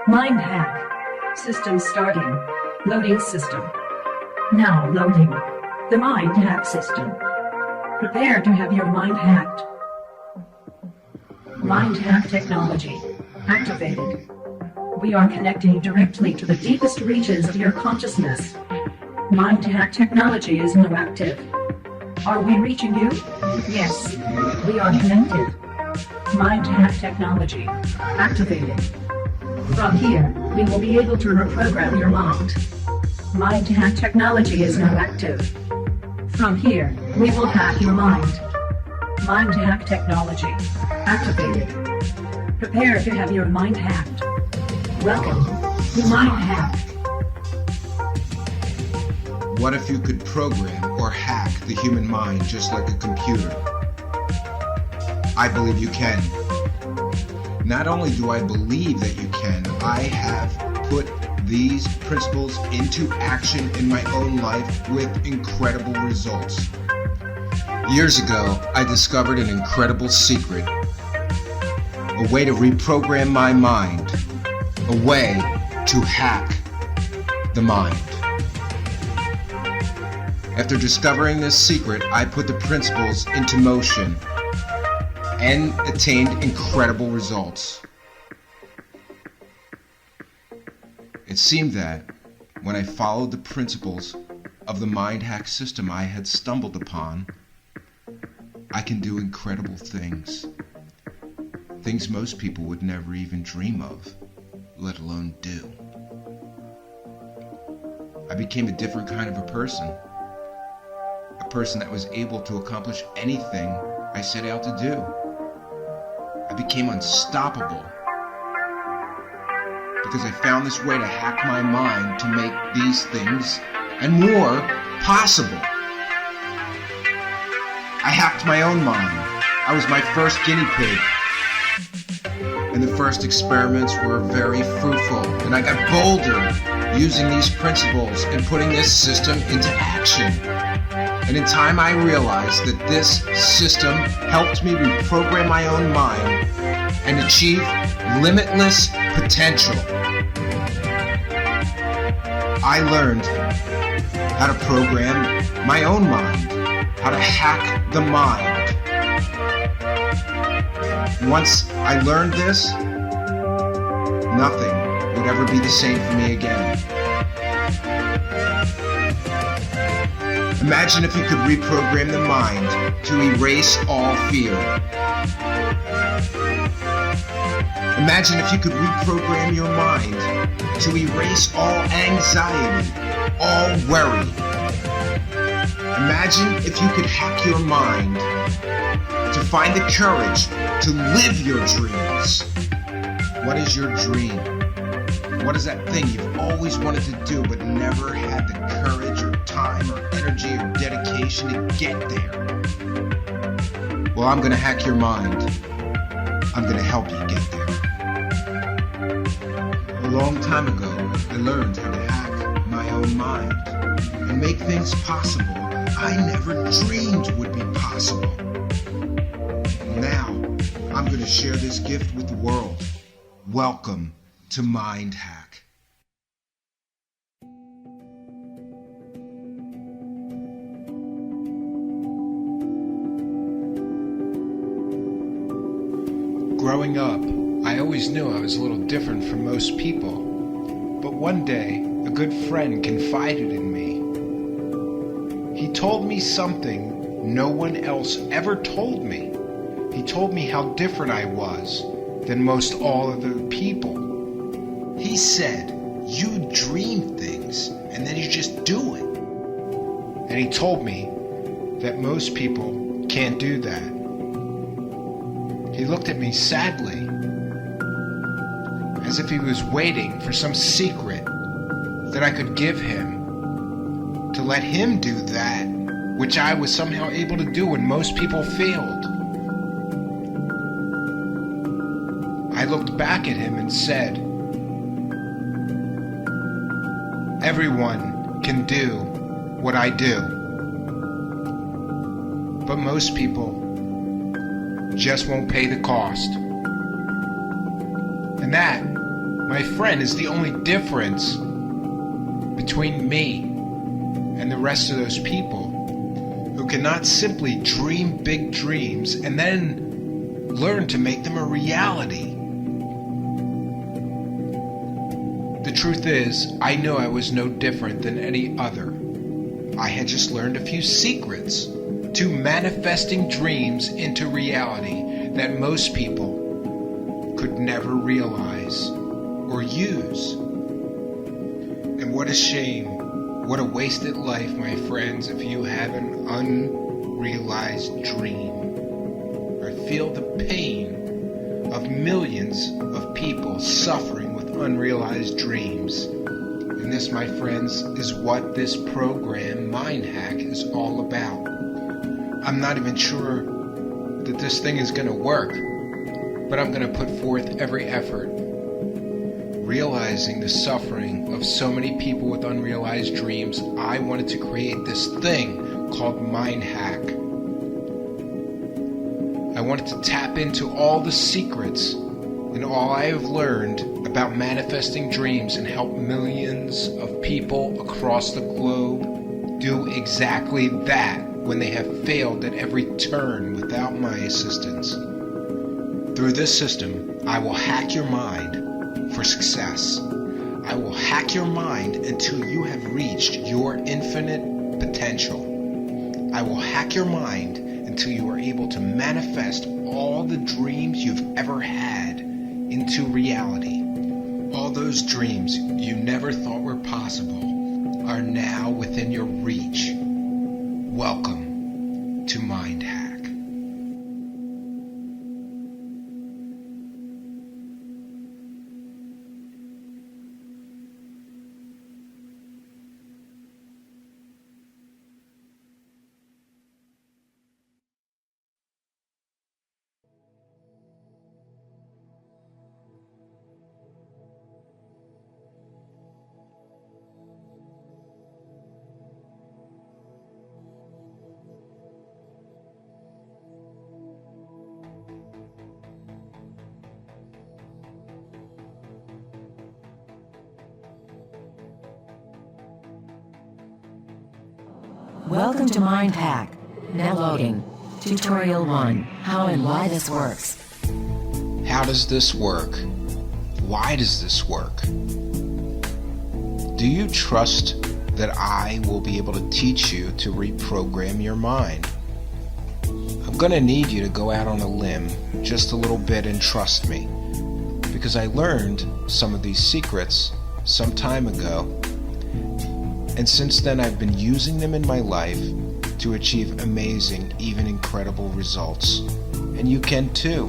MINDHACK. System starting. Loading system. Now loading. The MINDHACK system. Prepare to have your mind hacked. MINDHACK technology activated. We are connecting directly to the deepest reaches of your consciousness. MINDHACK technology is now active. Are we reaching you? Yes, we are connected. MINDHACK technology activated. From here, we will be able to reprogram your mind. MINDHACK technology is now active. From here, we will hack your mind. MINDHACK technology activated. Prepare to have your mind hacked. Welcome to MINDHACK. What if you could program or hack the human mind just like a computer? I believe you can. Not only do I believe that you can, I have put these principles into action in my own life with incredible results. Years ago, I discovered an incredible secret, a way to reprogram my mind, a way to hack the mind. After discovering this secret, I put the principles into motion and attained incredible results. It seemed that when I followed the principles of the MINDHACK system I had stumbled upon, I can do incredible things. Things most people would never even dream of, let alone do. I became a different kind of a person that was able to accomplish anything I set out to do. I became unstoppable because I found this way to hack my mind to make these things and more possible. I hacked my own mind. I was my first guinea pig. And the first experiments were very fruitful, and I got bolder using these principles and putting this system into action. And in time I realized that this system helped me reprogram my own mind and achieve limitless potential. I learned how to program my own mind, how to hack the mind. Once I learned this, nothing would ever be the same for me again. Imagine if you could reprogram the mind to erase all fear. Imagine if you could reprogram your mind to erase all anxiety, all worry. Imagine if you could hack your mind to find the courage to live your dreams. What is your dream? What is that thing you've always wanted to do but never had the courage or time or energy or dedication to get there? Well, I'm going to hack your mind. I'm going to help you get there. A long time ago, I learned how to hack my own mind and make things possible I never dreamed would be possible. Now, I'm going to share this gift with the world. Welcome to MINDHACK. Growing up, I always knew I was a little different from most people. But one day, a good friend confided in me. He told me something no one else ever told me. He told me how different I was than most all other people. He said, you dream things and then you just do it. And he told me that most people can't do that. He looked at me sadly, as if he was waiting for some secret that I could give him to let him do that which I was somehow able to do when most people failed. I looked back at him and said, everyone can do what I do, but most people just won't pay the cost. And that, my friend, is the only difference between me and the rest of those people who cannot simply dream big dreams and then learn to make them a reality. The truth is, I know I was no different than any other. I had just learned a few secrets to manifesting dreams into reality that most people could never realize or use. And what a shame, what a wasted life, my friends, if you have an unrealized dream or feel the pain of millions of people suffering with unrealized dreams. And this, my friends, is what this program, MINDHACK, is all about. I'm not even sure that this thing is going to work, but I'm going to put forth every effort, realizing the suffering of so many people with unrealized dreams. I wanted to create this thing called MINDHACK. I wanted to tap into all the secrets and all I have learned about manifesting dreams and help millions of people across the globe do exactly that when they have failed at every turn without my assistance. Through this system, I will hack your mind for success. I will hack your mind until you have reached your infinite potential. I will hack your mind until you are able to manifest all the dreams you've ever had into reality. All those dreams you never thought were possible are now within your reach. Welcome to MINDHACK. Welcome to MINDHACK. Now loading. Tutorial 1. How and why this works. How does this work? Why does this work? Do you trust that I will be able to teach you to reprogram your mind? I'm going to need you to go out on a limb just a little bit and trust me, because I learned some of these secrets some time ago. And since then, I've been using them in my life to achieve amazing, even incredible results. And you can too.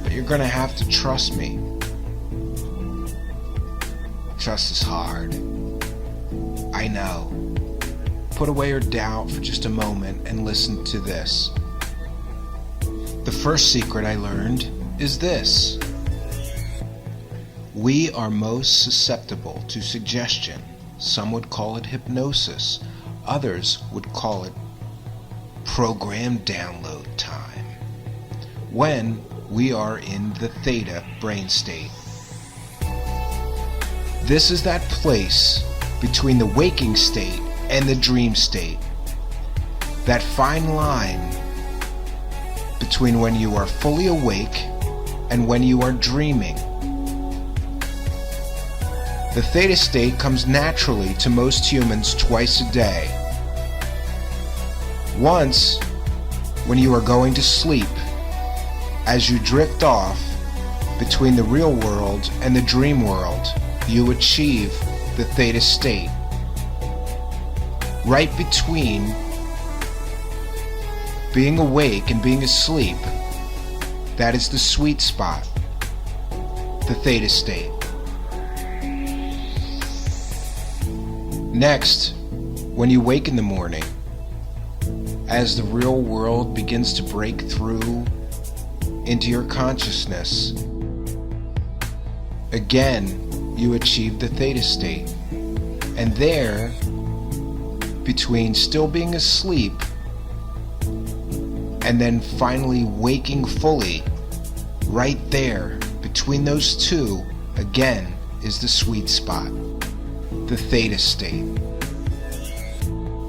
But you're going to have to trust me. Trust is hard. I know. Put away your doubt for just a moment and listen to this. The first secret I learned is this. We are most susceptible to suggestion. Some would call it hypnosis. Others would call it program download time. When we are in the theta brain state. This is that place between the waking state and the dream state. That fine line between when you are fully awake and when you are dreaming. The theta state comes naturally to most humans twice a day. Once, when you are going to sleep, as you drift off between the real world and the dream world, you achieve the theta state. Right between being awake and being asleep, that is the sweet spot, the theta state. Next, when you wake in the morning, as the real world begins to break through into your consciousness, again, you achieve the theta state. And there, between still being asleep and then finally waking fully, right there Between those two, again, is the sweet spot, the theta state.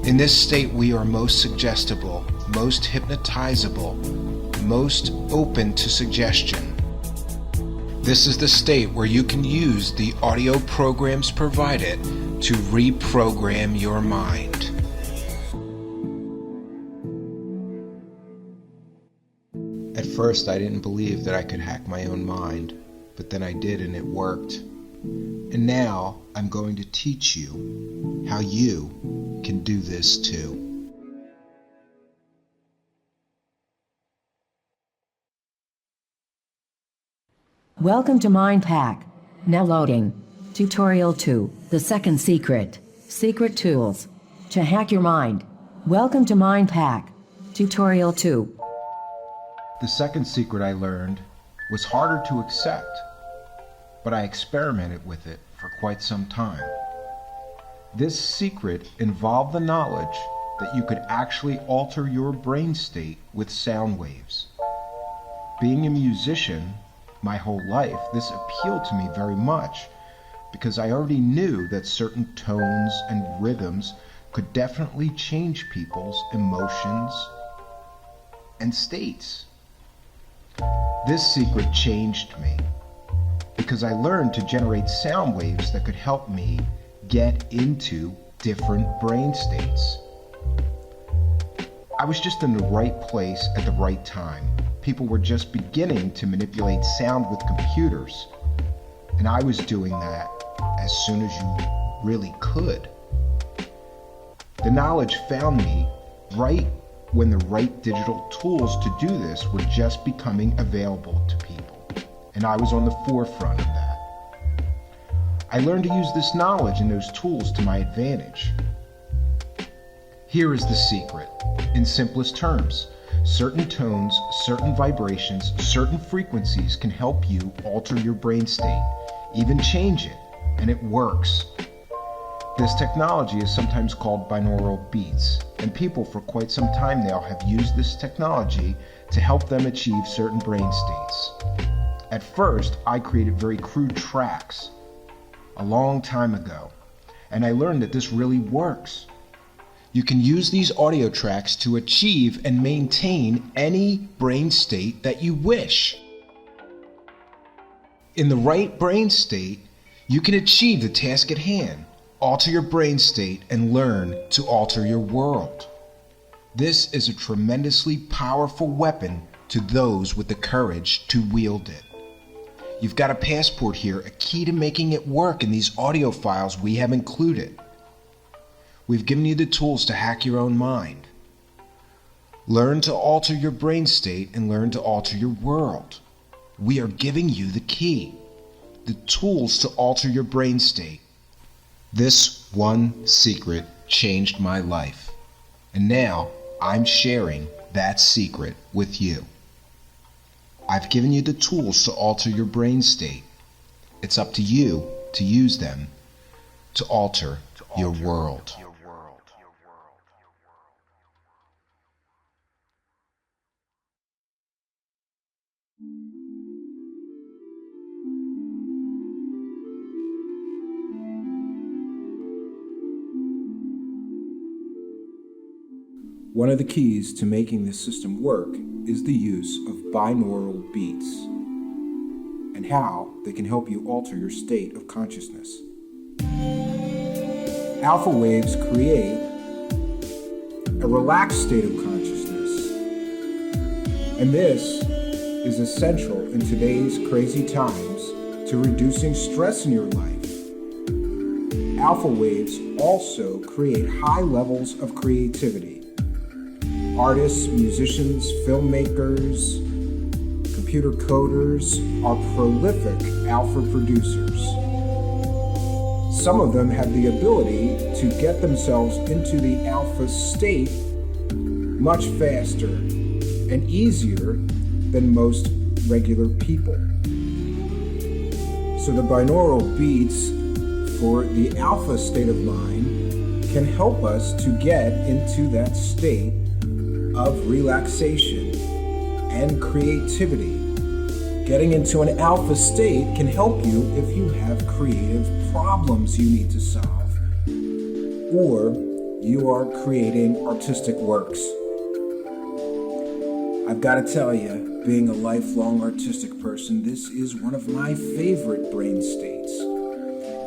In this state, we are most suggestible, most hypnotizable, most open to suggestion. This is the state where you can use the audio programs provided to reprogram your mind. At first, I didn't believe that I could hack my own mind, but then I did and it worked. And now I'm going to teach you how you can do this too. Welcome to MINDHACK. Now loading. Tutorial 2. The second secret. Secret tools. To hack your mind. Welcome to MINDHACK. Tutorial 2. The second secret I learned was harder to accept, but I experimented with it for quite some time. This secret involved the knowledge that you could actually alter your brain state with sound waves. Being a musician my whole life, this appealed to me very much because I already knew that certain tones and rhythms could definitely change people's emotions and states. This secret changed me because I learned to generate sound waves that could help me get into different brain states. I was just in the right place at the right time. People were just beginning to manipulate sound with computers, and I was doing that as soon as you really could. The knowledge found me right when the right digital tools to do this were just becoming available to people, and I was on the forefront of that. I learned to use this knowledge and those tools to my advantage. Here is the secret, in simplest terms. Certain tones, certain vibrations, certain frequencies can help you alter your brain state, even change it, and it works. This technology is sometimes called binaural beats, and people for quite some time now have used this technology to help them achieve certain brain states. At first, I created very crude tracks a long time ago, and I learned that this really works. You can use these audio tracks to achieve and maintain any brain state that you wish. In the right brain state, you can achieve the task at hand, alter your brain state, and learn to alter your world. This is a tremendously powerful weapon to those with the courage to wield it. You've got a passport here, a key to making it work in these audio files we have included. We've given you the tools to hack your own mind. Learn to alter your brain state and learn to alter your world. We are giving you the key, the tools to alter your brain state. This one secret changed my life, and now I'm sharing that secret with you. I've given you the tools to alter your brain state. It's up to you to use them to alter your world. One of the keys to making this system work is the use of binaural beats and how they can help you alter your state of consciousness. Alpha waves create a relaxed state of consciousness, and this is essential in today's crazy times to reducing stress in your life. Alpha waves also create high levels of creativity. Artists, musicians, filmmakers, computer coders are prolific alpha producers. Some of them have the ability to get themselves into the alpha state much faster and easier than most regular people. So the binaural beats for the alpha state of mind can help us to get into that state of relaxation and creativity, Getting into an alpha state can help you if you have creative problems you need to solve, or you are creating artistic works. I've got to tell you, being a lifelong artistic person, this is one of my favorite brain states.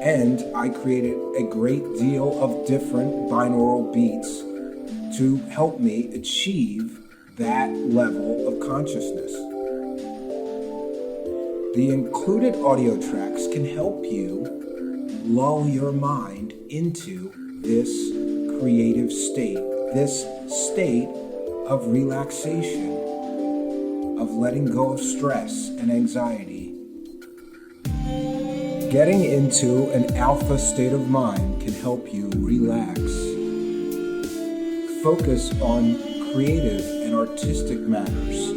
And I created a great deal of different binaural beats to help me achieve that level of consciousness. The included audio tracks can help you lull your mind into this creative state, this state of relaxation, of letting go of stress and anxiety. Getting into an alpha state of mind can help you relax. Focus on creative and artistic matters.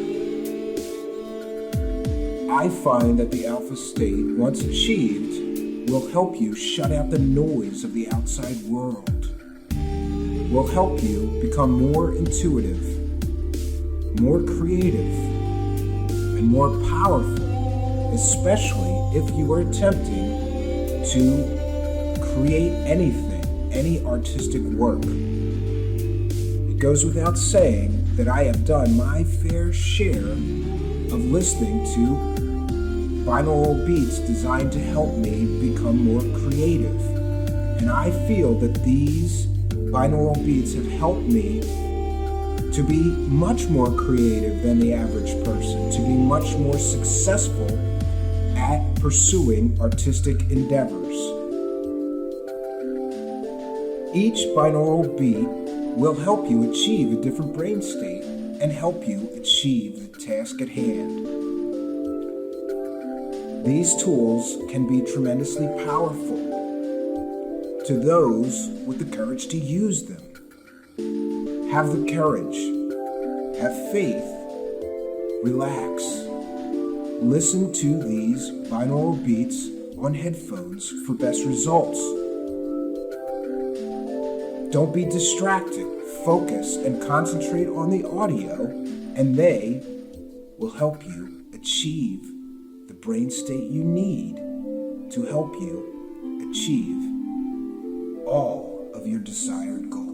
I find that the alpha state, once achieved, will help you shut out the noise of the outside world. Will help you become more intuitive, more creative, and more powerful, especially if you are attempting to create anything, any artistic work. It goes without saying that I have done my fair share of listening to binaural beats designed to help me become more creative. And I feel that these binaural beats have helped me to be much more creative than the average person, to be much more successful at pursuing artistic endeavors. Each binaural beat will help you achieve a different brain state and help you achieve the task at hand. These tools can be tremendously powerful to those with the courage to use them. Have the courage, have faith, relax. Listen to these binaural beats on headphones for best results. Don't be distracted. Focus and concentrate on the audio, and they will help you achieve the brain state you need to help you achieve all of your desired goals.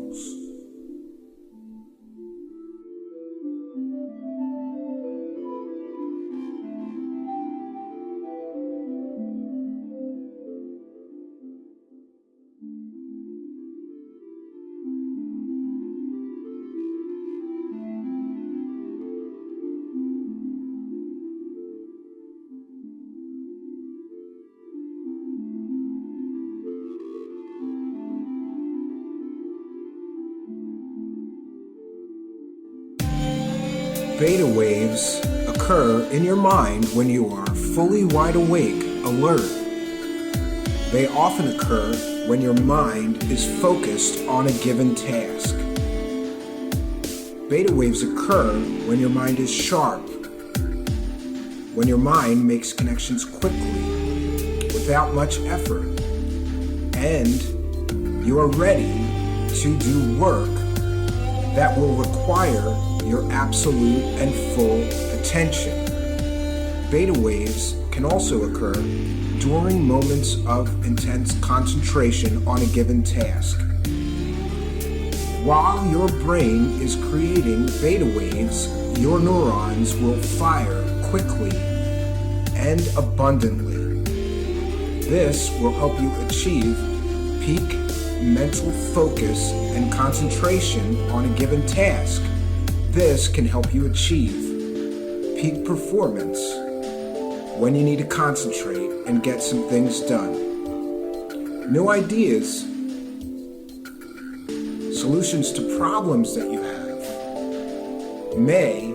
Beta waves occur in your mind when you are fully wide awake, alert. They often occur when your mind is focused on a given task. Beta waves occur when your mind is sharp, when your mind makes connections quickly, without much effort, and you are ready to do work that will require your absolute and full attention. Beta waves can also occur during moments of intense concentration on a given task. While your brain is creating beta waves, your neurons will fire quickly and abundantly. This will help you achieve peak mental focus and concentration on a given task. This can help you achieve peak performance when you need to concentrate and get some things done. New ideas, solutions to problems that you have may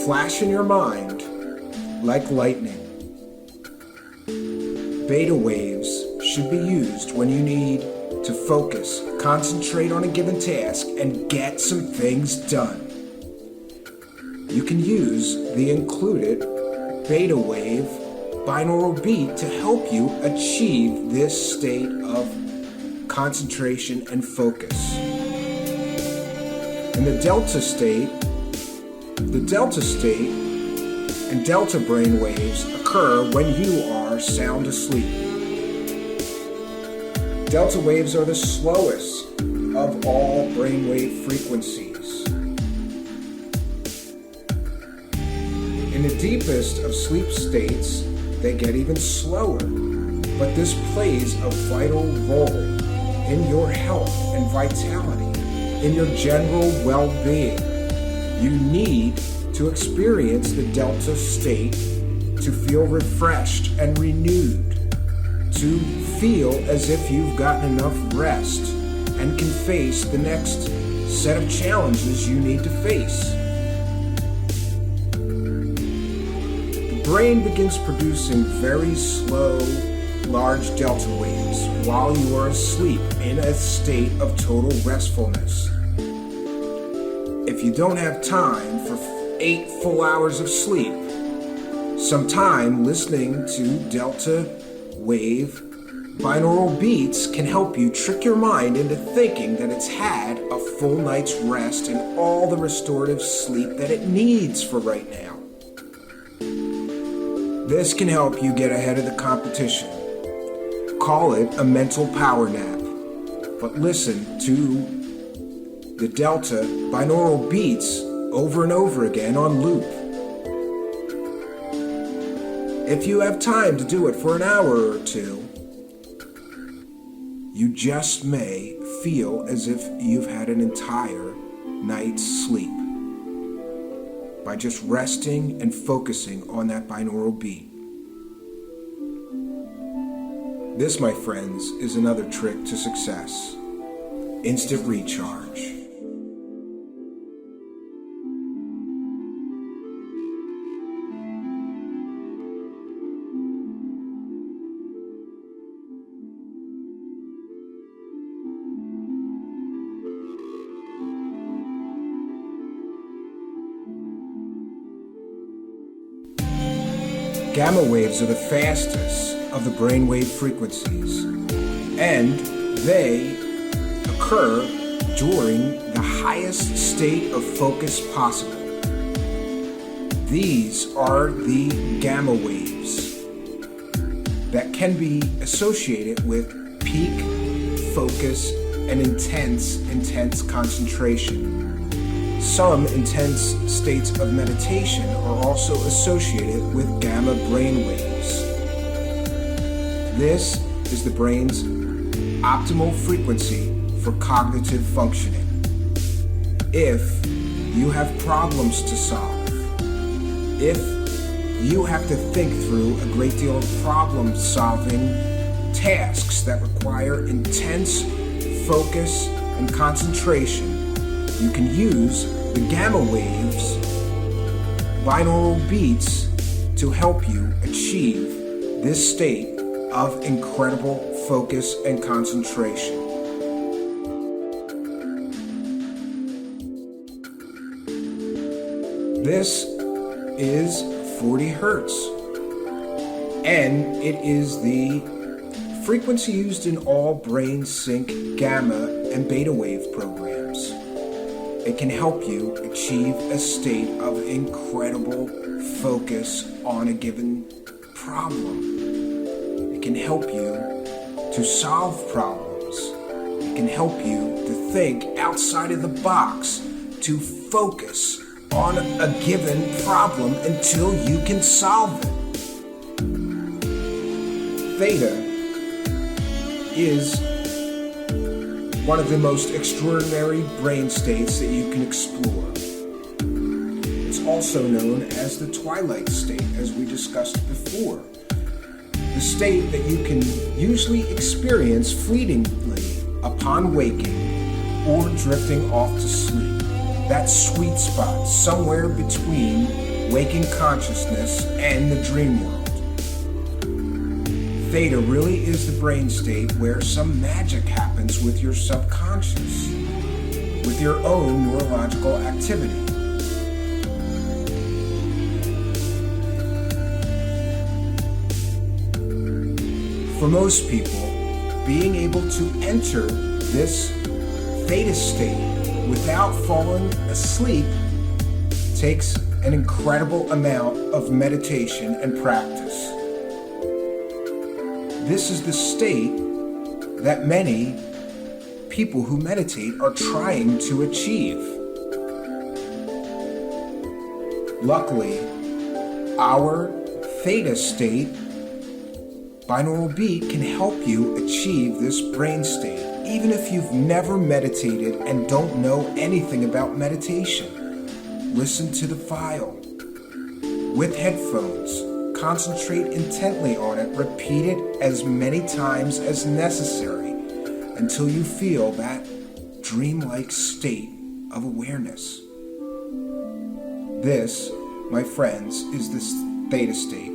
flash in your mind like lightning. Beta waves should be used when you need to focus, concentrate on a given task, and get some things done. You can use the included beta wave binaural beat to help you achieve this state of concentration and focus. In the delta state and delta brain waves occur when you are sound asleep. Delta waves are the slowest of all brainwave frequencies. In the deepest of sleep states, they get even slower, but this plays a vital role in your health and vitality, in your general well-being. You need to experience the delta state to feel refreshed and renewed, to feel as if you've gotten enough rest and can face the next set of challenges you need to face. The brain begins producing very slow, large delta waves while you are asleep in a state of total restfulness. If you don't have time for 8 full hours of sleep, some time listening to delta wave binaural beats can help you trick your mind into thinking that it's had a full night's rest and all the restorative sleep that it needs for right now. This can help you get ahead of the competition. Call it a mental power nap, but listen to the delta binaural beats over and over again on loop. If you have time to do it for an hour or two, you just may feel as if you've had an entire night's sleep by just resting and focusing on that binaural beat. This, my friends, is another trick to success: instant recharge. Gamma waves are the fastest of the brainwave frequencies, and they occur during the highest state of focus possible. These are the gamma waves that can be associated with peak focus and intense concentration. Some intense states of meditation are also associated with gamma brainwaves. This is the brain's optimal frequency for cognitive functioning. If you have problems to solve, if you have to think through a great deal of problem-solving tasks that require intense focus and concentration, you can use the gamma waves, binaural beats, to help you achieve this state of incredible focus and concentration. This is 40 hertz, and it is the frequency used in all brain sync gamma and beta wave programs. It can help you achieve a state of incredible focus on a given problem. It can help you to solve problems. It can help you to think outside of the box, to focus on a given problem until you can solve it. Theta is one of the most extraordinary brain states that you can explore. It's also known as the twilight state, as we discussed before. The state that you can usually experience fleetingly upon waking or drifting off to sleep. That sweet spot somewhere between waking consciousness and the dream world. Theta really is the brain state where some magic happens with your subconscious, with your own neurological activity. For most people, being able to enter this theta state without falling asleep takes an incredible amount of meditation and practice. This is the state that many people who meditate are trying to achieve. Luckily, our theta state, binaural beat, can help you achieve this brain state, even if you've never meditated and don't know anything about meditation. Listen to the file with headphones. Concentrate intently on it. Repeat it as many times as necessary until you feel that dreamlike state of awareness. This, my friends, is the theta state.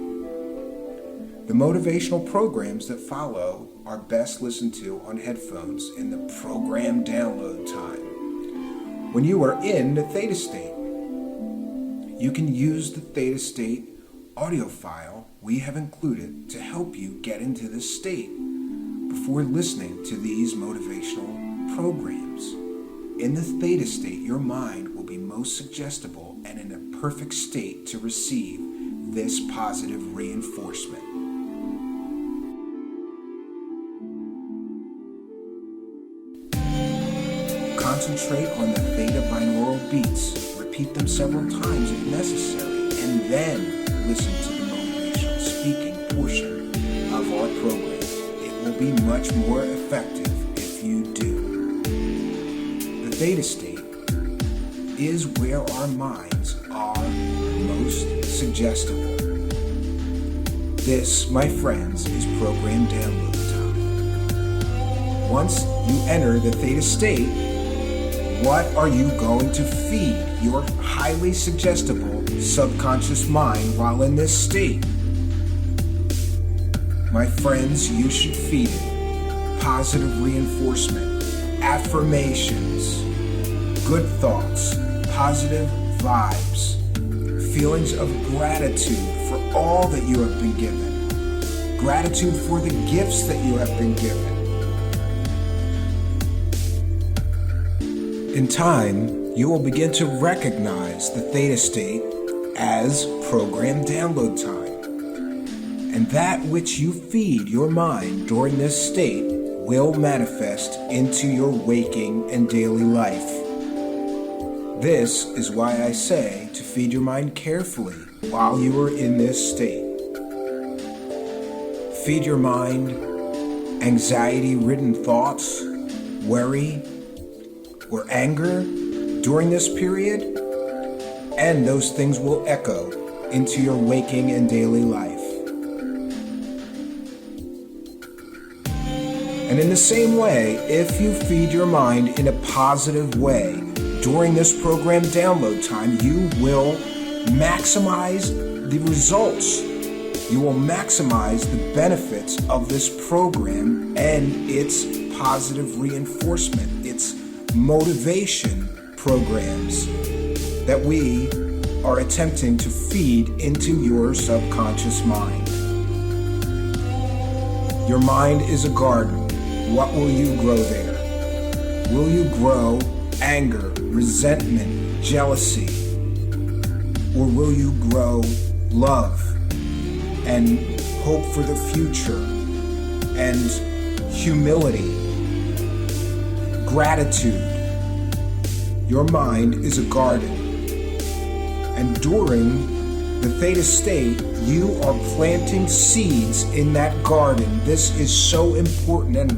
The motivational programs that follow are best listened to on headphones in the program download time. When you are in the theta state, you can use the theta state audio file we have included to help you get into this state before listening to these motivational programs. In the theta state, your mind will be most suggestible and in a perfect state to receive this positive reinforcement. Concentrate on the theta binaural beats. Repeat them several times if necessary, and then listen to the motivational speaking portion of our program. It will be much more effective if you do. The theta state is where our minds are most suggestible. This, my friends, is program download time. Once you enter the theta state, what are you going to feed your highly suggestible subconscious mind while in this state? My friends, you should feed it positive reinforcement, affirmations, good thoughts, positive vibes, feelings of gratitude for all that you have been given, gratitude for the gifts that you have been given. In time, you will begin to recognize the theta state as program download time. And that which you feed your mind during this state will manifest into your waking and daily life. This is why I say to feed your mind carefully while you are in this state. Feed your mind anxiety-ridden thoughts, worry, or anger during this period, and those things will echo into your waking and daily life. And in the same way, if you feed your mind in a positive way during this program download time, you will maximize the results. You will maximize the benefits of this program and its positive reinforcement, its motivation programs that we are attempting to feed into your subconscious mind. Your mind is a garden. What will you grow there? Will you grow anger, resentment, jealousy? Or will you grow love and hope for the future and humility, gratitude? Your mind is a garden, and during the theta state, you are planting seeds in that garden. This is so important, and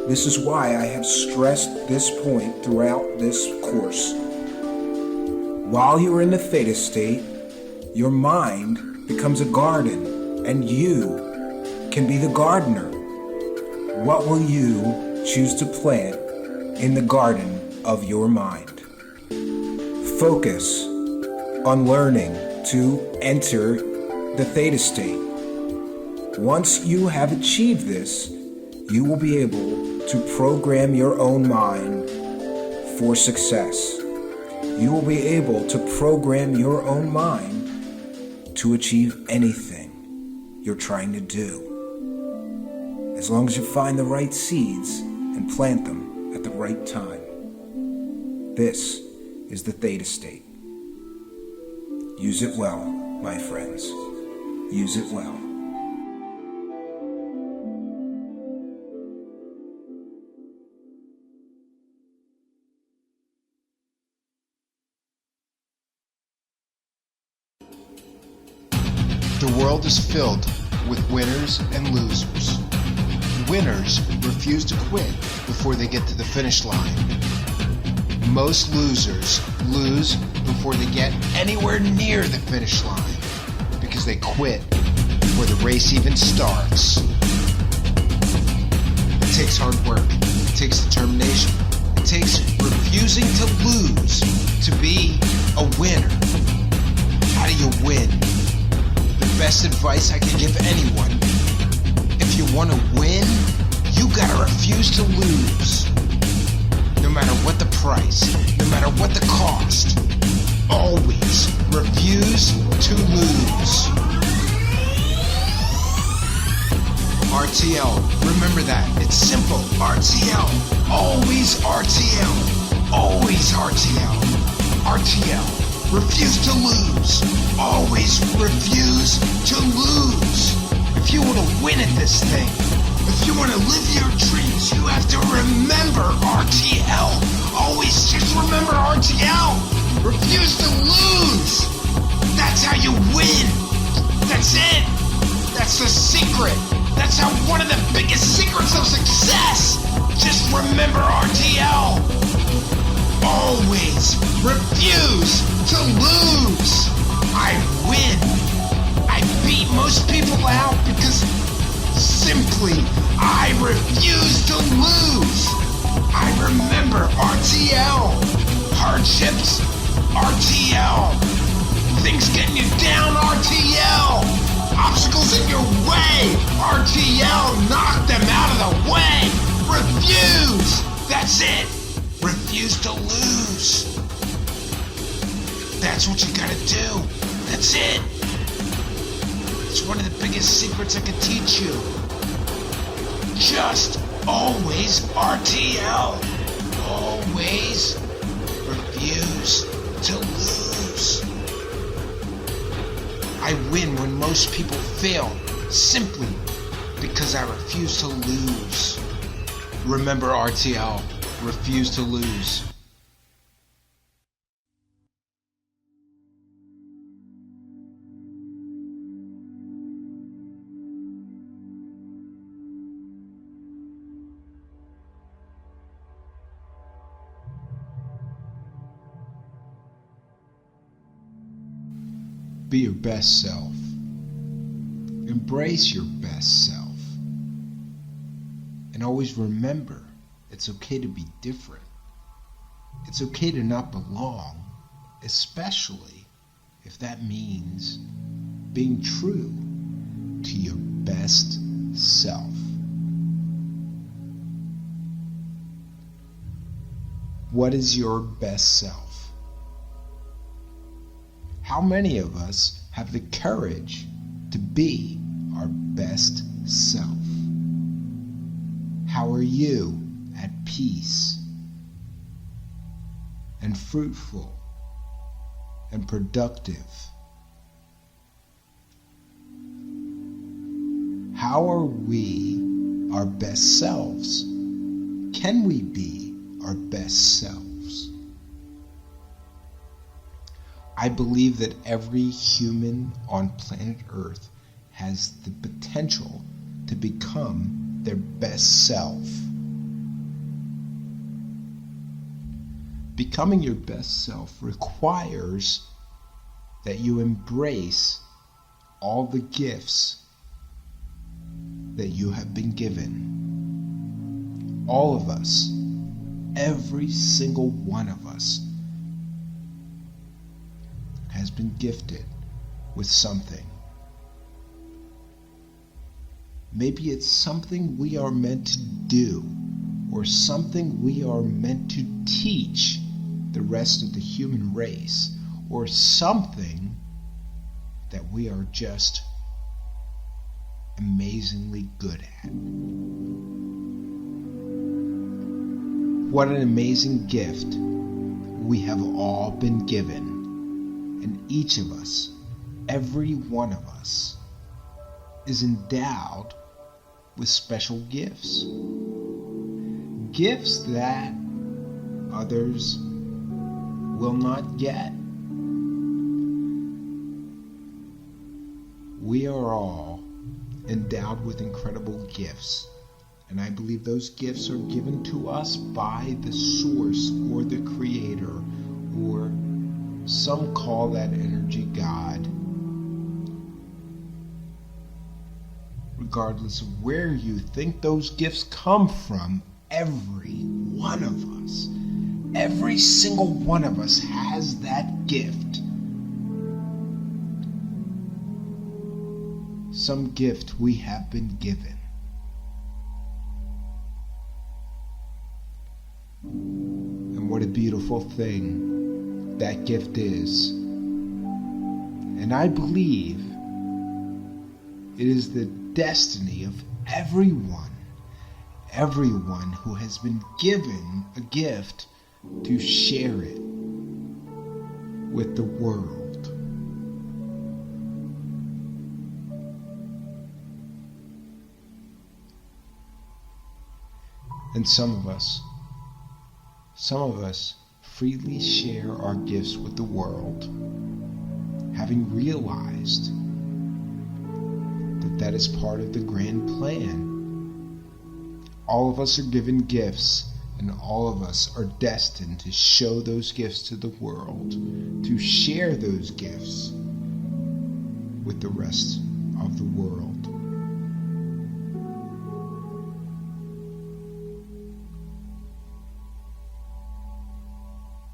this is why I have stressed this point throughout this course. While you are in the theta state, your mind becomes a garden, and you can be the gardener. What will you choose to plant in the garden of your mind? Focus on learning to enter the theta state. Once you have achieved this, you will be able to program your own mind for success. You will be able to program your own mind to achieve anything you're trying to do, as long as you find the right seeds and plant them at the right time. This is the theta state. Use it well, my friends. Use it well. The world is filled with winners and losers. Winners refuse to quit before they get to the finish line. Most losers lose before they get anywhere near the finish line because they quit before the race even starts. It takes hard work. It takes determination. It takes refusing to lose to be a winner. How do you win? The best advice I can give anyone: if you want to win, you gotta refuse to lose. No matter what the price, no matter what the cost, always refuse to lose. RTL, remember that. It's simple. RTL. Always RTL. Always RTL. RTL. Refuse to lose. Always refuse to lose. If you want to win at this thing, if you want to live your dreams, you have to remember RTL. Always just remember RTL. Refuse to lose. That's how you win. That's it. That's the secret. That's how one of the biggest secrets of success. Just remember RTL. Always refuse to lose. I win. I beat most people out because simply I refuse to lose. I remember RTL. Hardships, RTL. Things getting you down, RTL. Obstacles in your way, RTL. Knock them out of the way. Refuse. That's it. Refuse to lose. That's what you gotta do. That's it. It's one of the biggest secrets I can teach you. Just always RTL. Always refuse to lose. I win when most people fail simply because I refuse to lose. Remember RTL. Refuse to lose. Be your best self. Embrace your best self. And always remember, it's okay to be different. It's okay to not belong, especially if that means being true to your best self. What is your best self? How many of us have the courage to be our best self? How are you at peace and fruitful and productive? How are we our best selves? Can we be our best selves? I believe that every human on planet Earth has the potential to become their best self. Becoming your best self requires that you embrace all the gifts that you have been given. All of us, every single one of us, has been gifted with something. Maybe it's something we are meant to do, or something we are meant to teach the rest of the human race, or something that we are just amazingly good at. What an amazing gift we have all been given. And each of us, every one of us, is endowed with special gifts. Gifts that others will not get. We are all endowed with incredible gifts, and I believe those gifts are given to us by the source or the creator, or some call that energy God. Regardless of where you think those gifts come from, every one of us, every single one of us has that gift. Some gift we have been given. And what a beautiful thing that gift is. And I believe it is the destiny of everyone who has been given a gift to share it with the world. And some of us freely share our gifts with the world, having realized that is part of the grand plan. All of us are given gifts, and all of us are destined to show those gifts to the world, to share those gifts with the rest of the world.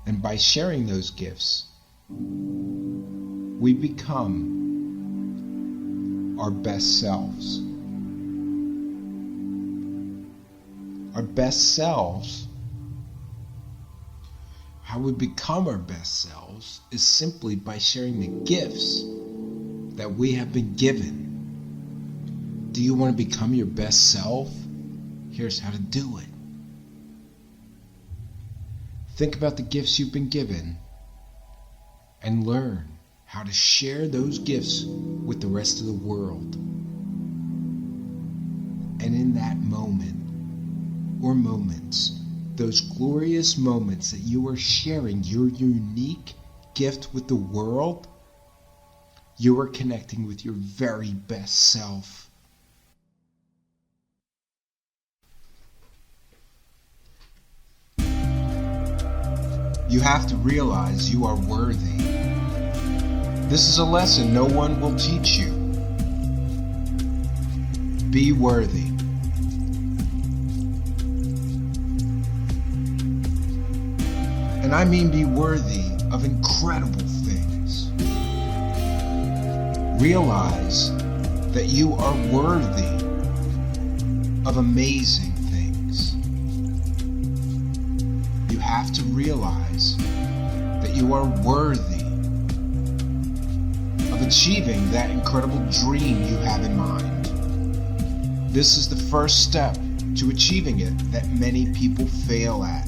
And by sharing those gifts, we become our best selves. Our best selves, how we become our best selves, is simply by sharing the gifts that we have been given. Do you want to become your best self? Here's how to do it. Think about the gifts you've been given and learn how to share those gifts with the rest of the world. And in that moment, or moments, those glorious moments that you are sharing your unique gift with the world, you are connecting with your very best self. You have to realize you are worthy. This is a lesson no one will teach you. Be worthy. And I mean be worthy of incredible things. Realize that you are worthy of amazing things. You have to realize that you are worthy of achieving that incredible dream you have in mind. This is the first step to achieving it that many people fail at.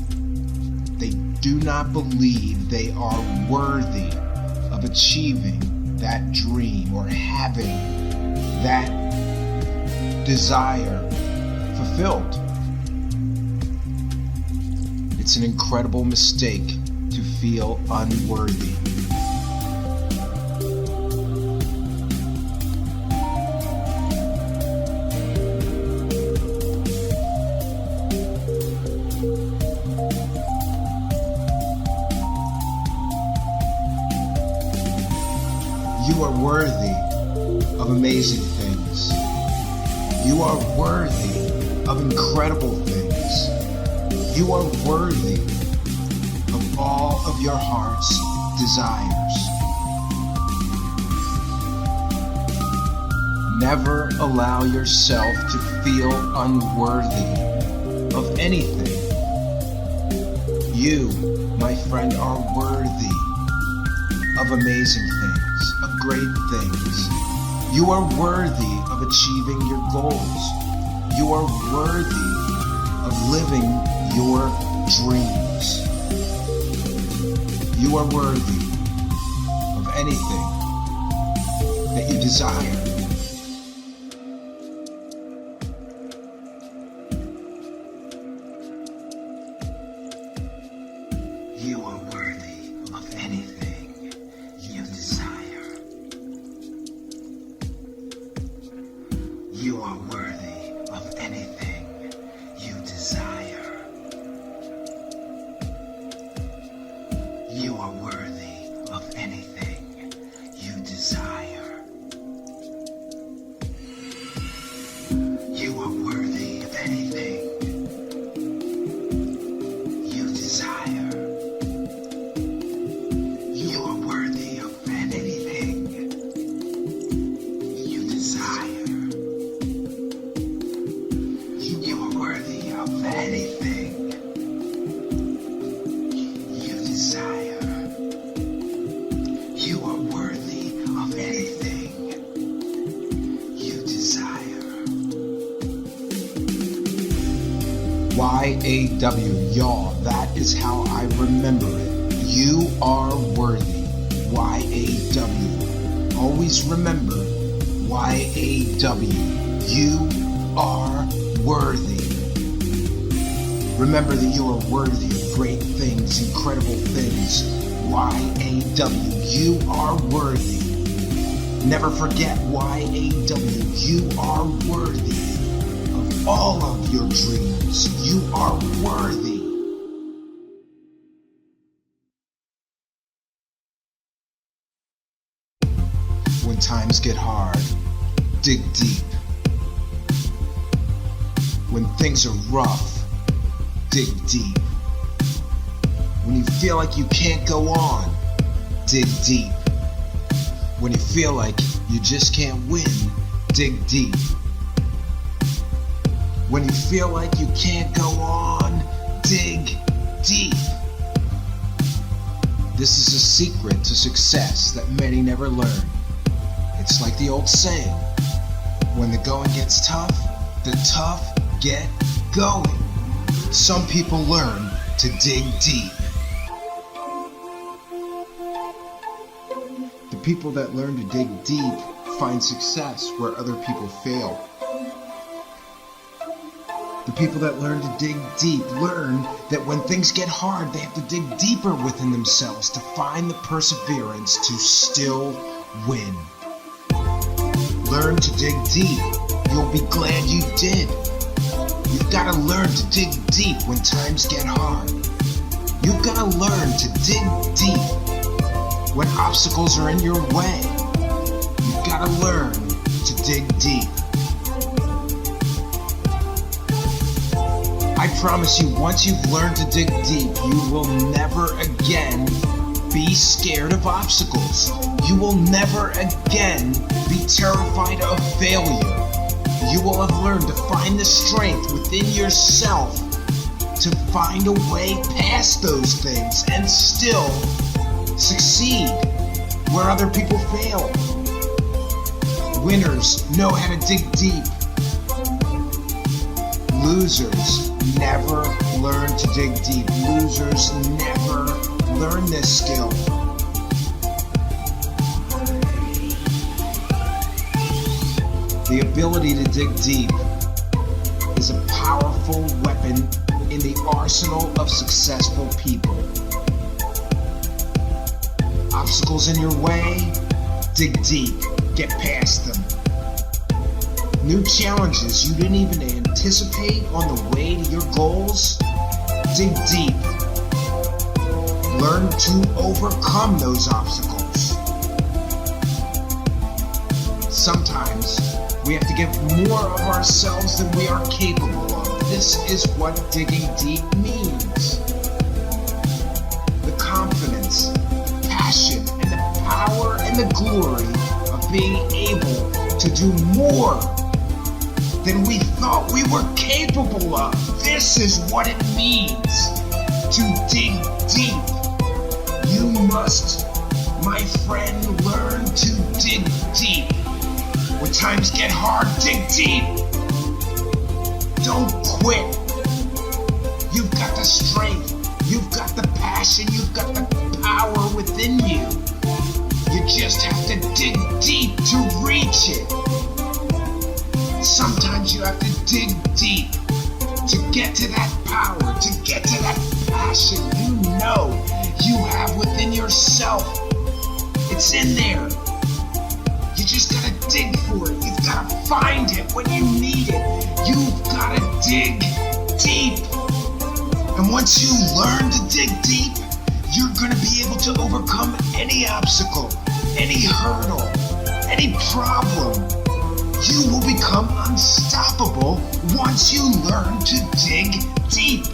They do not believe they are worthy of achieving that dream or having that desire fulfilled. It's an incredible mistake to feel unworthy. You are worthy of amazing things. You are worthy of incredible things. You are worthy of all of your heart's desires. Never allow yourself to feel unworthy of anything. You, my friend, are worthy of amazing things, of great things. You are worthy of achieving your goals. You are worthy of living your dreams. You are worthy of anything that you desire. You are worthy of anything you desire. You are worthy of anything you desire. You are worthy of anything you desire. You are worthy of anything you desire. You are worthy of anything you desire. You are worthy of anything you desire. You are worthy of anything you desire. Y-A-W, y'all, that is how I remember it. You are worthy. Y-A-W. Always remember Y-A-W. You are worthy. Remember that you are worthy of great things, incredible things. Y-A-W. You are worthy. Never forget Y-A-W. You are worthy of all of your dreams. You are worthy. When times get hard, dig deep. When things are rough, dig deep. When you feel like you can't go on, dig deep. When you feel like you just can't win, dig deep. When you feel like you can't go on, dig deep. This is a secret to success that many never learn. It's like the old saying, when the going gets tough, the tough get going. Some people learn to dig deep. The people that learn to dig deep find success where other people fail. The people that learn to dig deep learn that when things get hard, they have to dig deeper within themselves to find the perseverance to still win. Learn to dig deep. You'll be glad you did. You've got to learn to dig deep when times get hard. You've got to learn to dig deep when obstacles are in your way. You've got to learn to dig deep. I promise you, once you've learned to dig deep, you will never again be scared of obstacles. You will never again be terrified of failure. You will have learned to find the strength within yourself to find a way past those things and still succeed where other people fail. Winners know how to dig deep. Losers never learn to dig deep. Losers never learn this skill. The ability to dig deep is a powerful weapon in the arsenal of successful people. Obstacles in your way, dig deep, get past them. New challenges you didn't even anticipate on the way to your goals, dig deep. Learn to overcome those obstacles. Sometimes we have to give more of ourselves than we are capable of. This is what digging deep means. The confidence, passion, and the power and the glory of being able to do more than we thought we were capable of. This is what it means to dig deep. You must, my friend, learn to dig deep. When times get hard, dig deep. Don't quit. You've got the strength. You've got the passion. You've got the power within you. You just have to dig deep to reach it. Sometimes you have to dig deep to get to that power, to get to that passion you have within yourself. It's in there. You just gotta dig for it. You've gotta find it when you need it. You've gotta dig deep. And once you learn to dig deep, you're gonna be able to overcome any obstacle, any hurdle, any problem. You will become unstoppable once you learn to dig deep.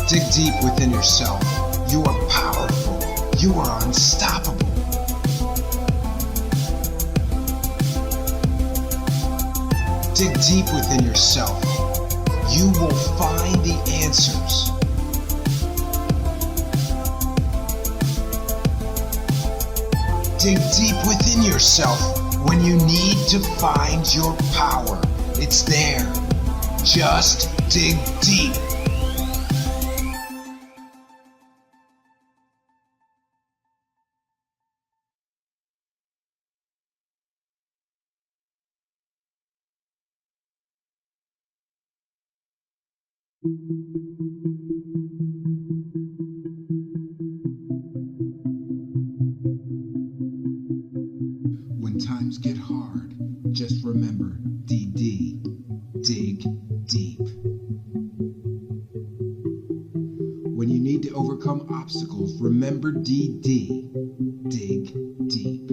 Dig deep within yourself. You are powerful. You are unstoppable. Dig deep within yourself. You will find the answers. Dig deep within yourself when you need to find your power. It's there. Just dig deep. When times get hard, just remember DD, dig deep. When you need to overcome obstacles, remember DD, dig deep.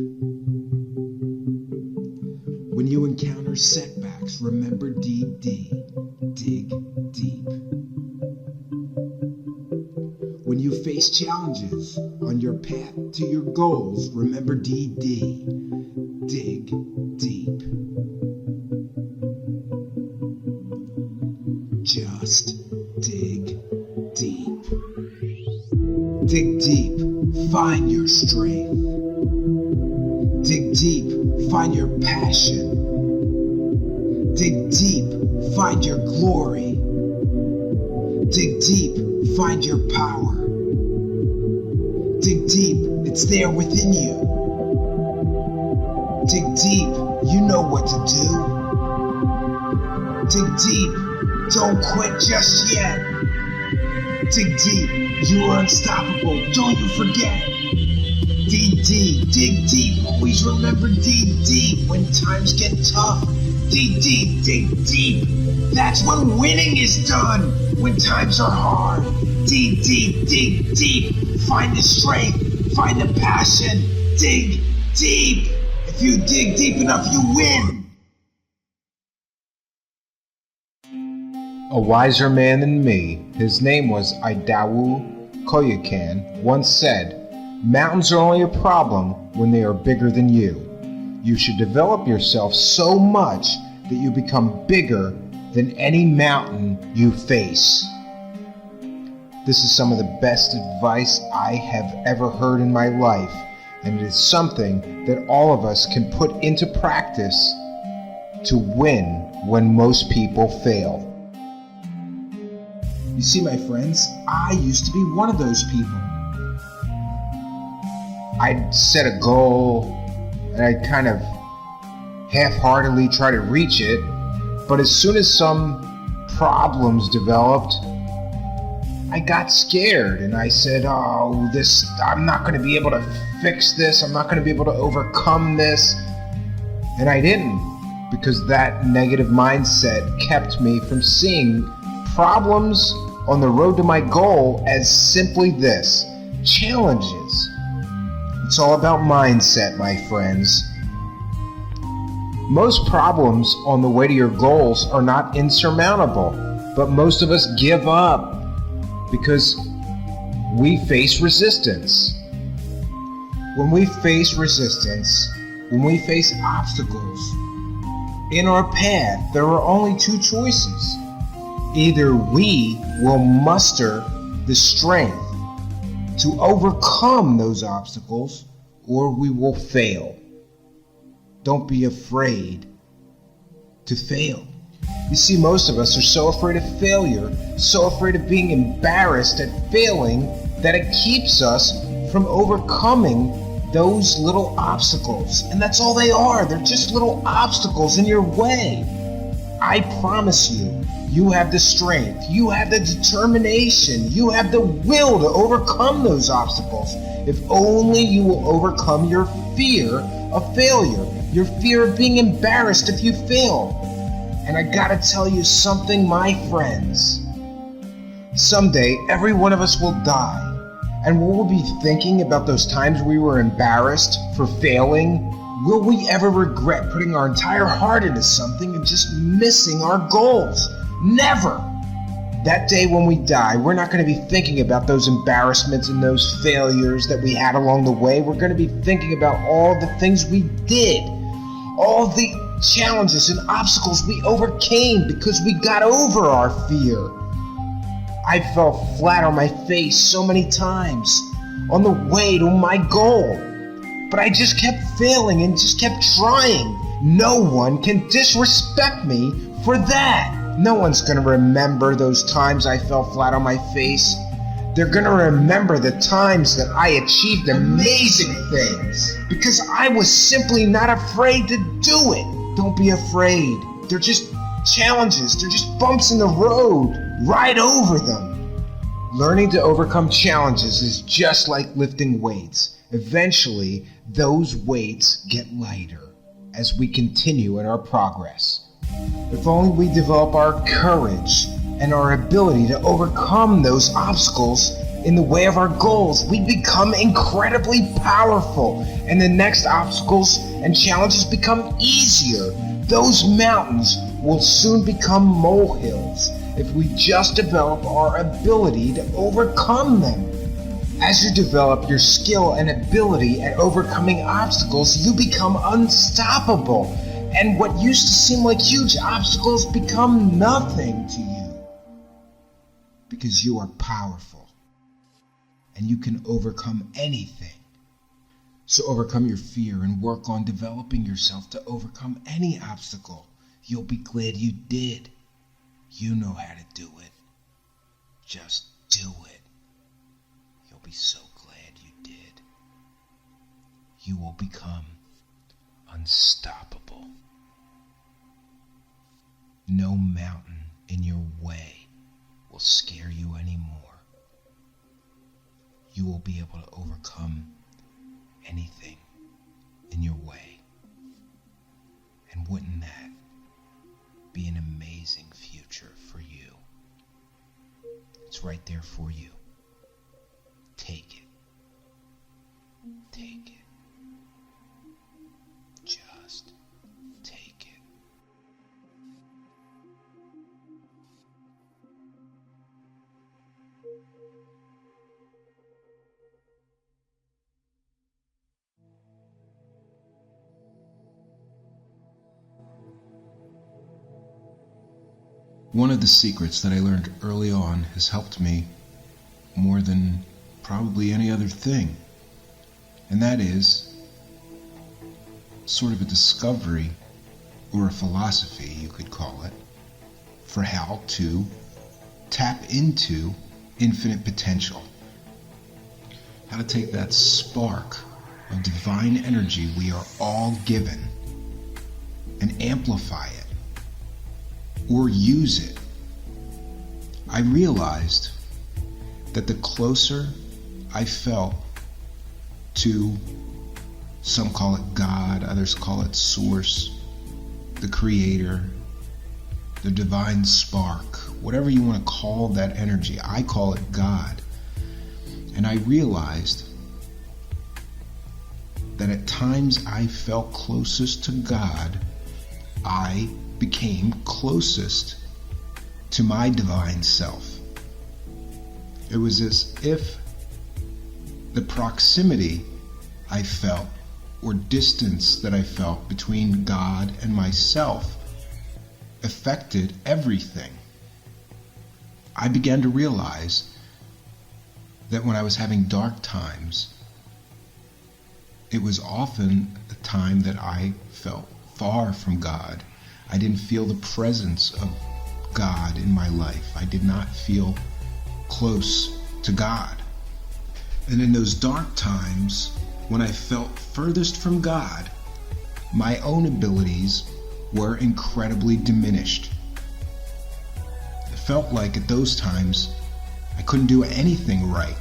When you encounter setbacks, remember DD, dig deep. When you face challenges on your path to your goals, remember DD, dig deep. Just dig deep. Dig deep, find your strength. Dig deep, find your passion. Dig deep, find your glory. Dig deep, find your power. Dig deep, it's there within you. Dig deep, you know what to do. Dig deep, don't quit just yet. Dig deep, you are unstoppable, don't you forget. DD, dig deep, always remember DD when times get tough. DD, dig deep, that's when winning is done, when times are hard. DD, dig deep, find the strength, find the passion, dig deep. If you dig deep enough, you win. A wiser man than me, his name was Idawu Koyakan, once said, "Mountains are only a problem when they are bigger than you. You should develop yourself so much that you become bigger than any mountain you face." This is some of the best advice I have ever heard in my life, and it is something that all of us can put into practice to win when most people fail. You see, my friends, I used to be one of those people. I'd set a goal, and I'd kind of half-heartedly try to reach it, but as soon as some problems developed, I got scared and I said, I'm not going to be able to fix this, I'm not going to be able to overcome this. And I didn't, because that negative mindset kept me from seeing problems on the road to my goal as simply this, challenges. It's all about mindset, my friends. Most problems on the way to your goals are not insurmountable, but most of us give up because we face resistance. When we face resistance, when we face obstacles in our path, there are only two choices. Either we will muster the strength to overcome those obstacles, or we will fail. Don't be afraid to fail. You see, most of us are so afraid of failure, so afraid of being embarrassed at failing, that it keeps us from overcoming those little obstacles. And that's all they are. They're just little obstacles in your way. I promise you, you have the strength, you have the determination, you have the will to overcome those obstacles. If only you will overcome your fear of failure, your fear of being embarrassed if you fail. And I gotta tell you something, my friends. Someday, every one of us will die. And will we be thinking about those times we were embarrassed for failing? Will we ever regret putting our entire heart into something and just missing our goals? Never! That day when we die, we're not going to be thinking about those embarrassments and those failures that we had along the way. We're going to be thinking about all the things we did, all the challenges and obstacles we overcame because we got over our fear. I fell flat on my face so many times on the way to my goal. But I just kept failing and just kept trying. No one can disrespect me for that. No one's going to remember those times I fell flat on my face. They're going to remember the times that I achieved amazing things because I was simply not afraid to do it. Don't be afraid. They're just challenges. They're just bumps in the road. Ride over them. Learning to overcome challenges is just like lifting weights. Eventually, those weights get lighter as we continue in our progress. If only we develop our courage and our ability to overcome those obstacles in the way of our goals, we become incredibly powerful, and the next obstacles and challenges become easier. Those mountains will soon become molehills if we just develop our ability to overcome them. As you develop your skill and ability at overcoming obstacles, you become unstoppable. And what used to seem like huge obstacles become nothing to you. Because you are powerful. And you can overcome anything. So overcome your fear and work on developing yourself to overcome any obstacle. You'll be glad you did. You know how to do it. Just do it. You'll be so glad you did. You will become unstoppable. No mountain in your way will scare you anymore. You will be able to overcome anything in your way. And wouldn't that be an amazing future for you? It's right there for you. Take it. Take it. Just take it. One of the secrets that I learned early on has helped me more than probably any other thing. And that is sort of a discovery, or a philosophy you could call it, for how to tap into infinite potential. How to take that spark of divine energy we are all given and amplify it or use it. I realized that the closer I felt to, some call it God, others call it Source, the Creator, the divine spark, whatever you want to call that energy, I call it God. And I realized that at times I felt closest to God, I became closest to my divine self. It was as if the proximity I felt, or distance that I felt between God and myself, affected everything. I began to realize that when I was having dark times, it was often a time that I felt far from God. I didn't feel the presence of God in my life. I did not feel close to God. And in those dark times, when I felt furthest from God, my own abilities were incredibly diminished. It felt like at those times, I couldn't do anything right.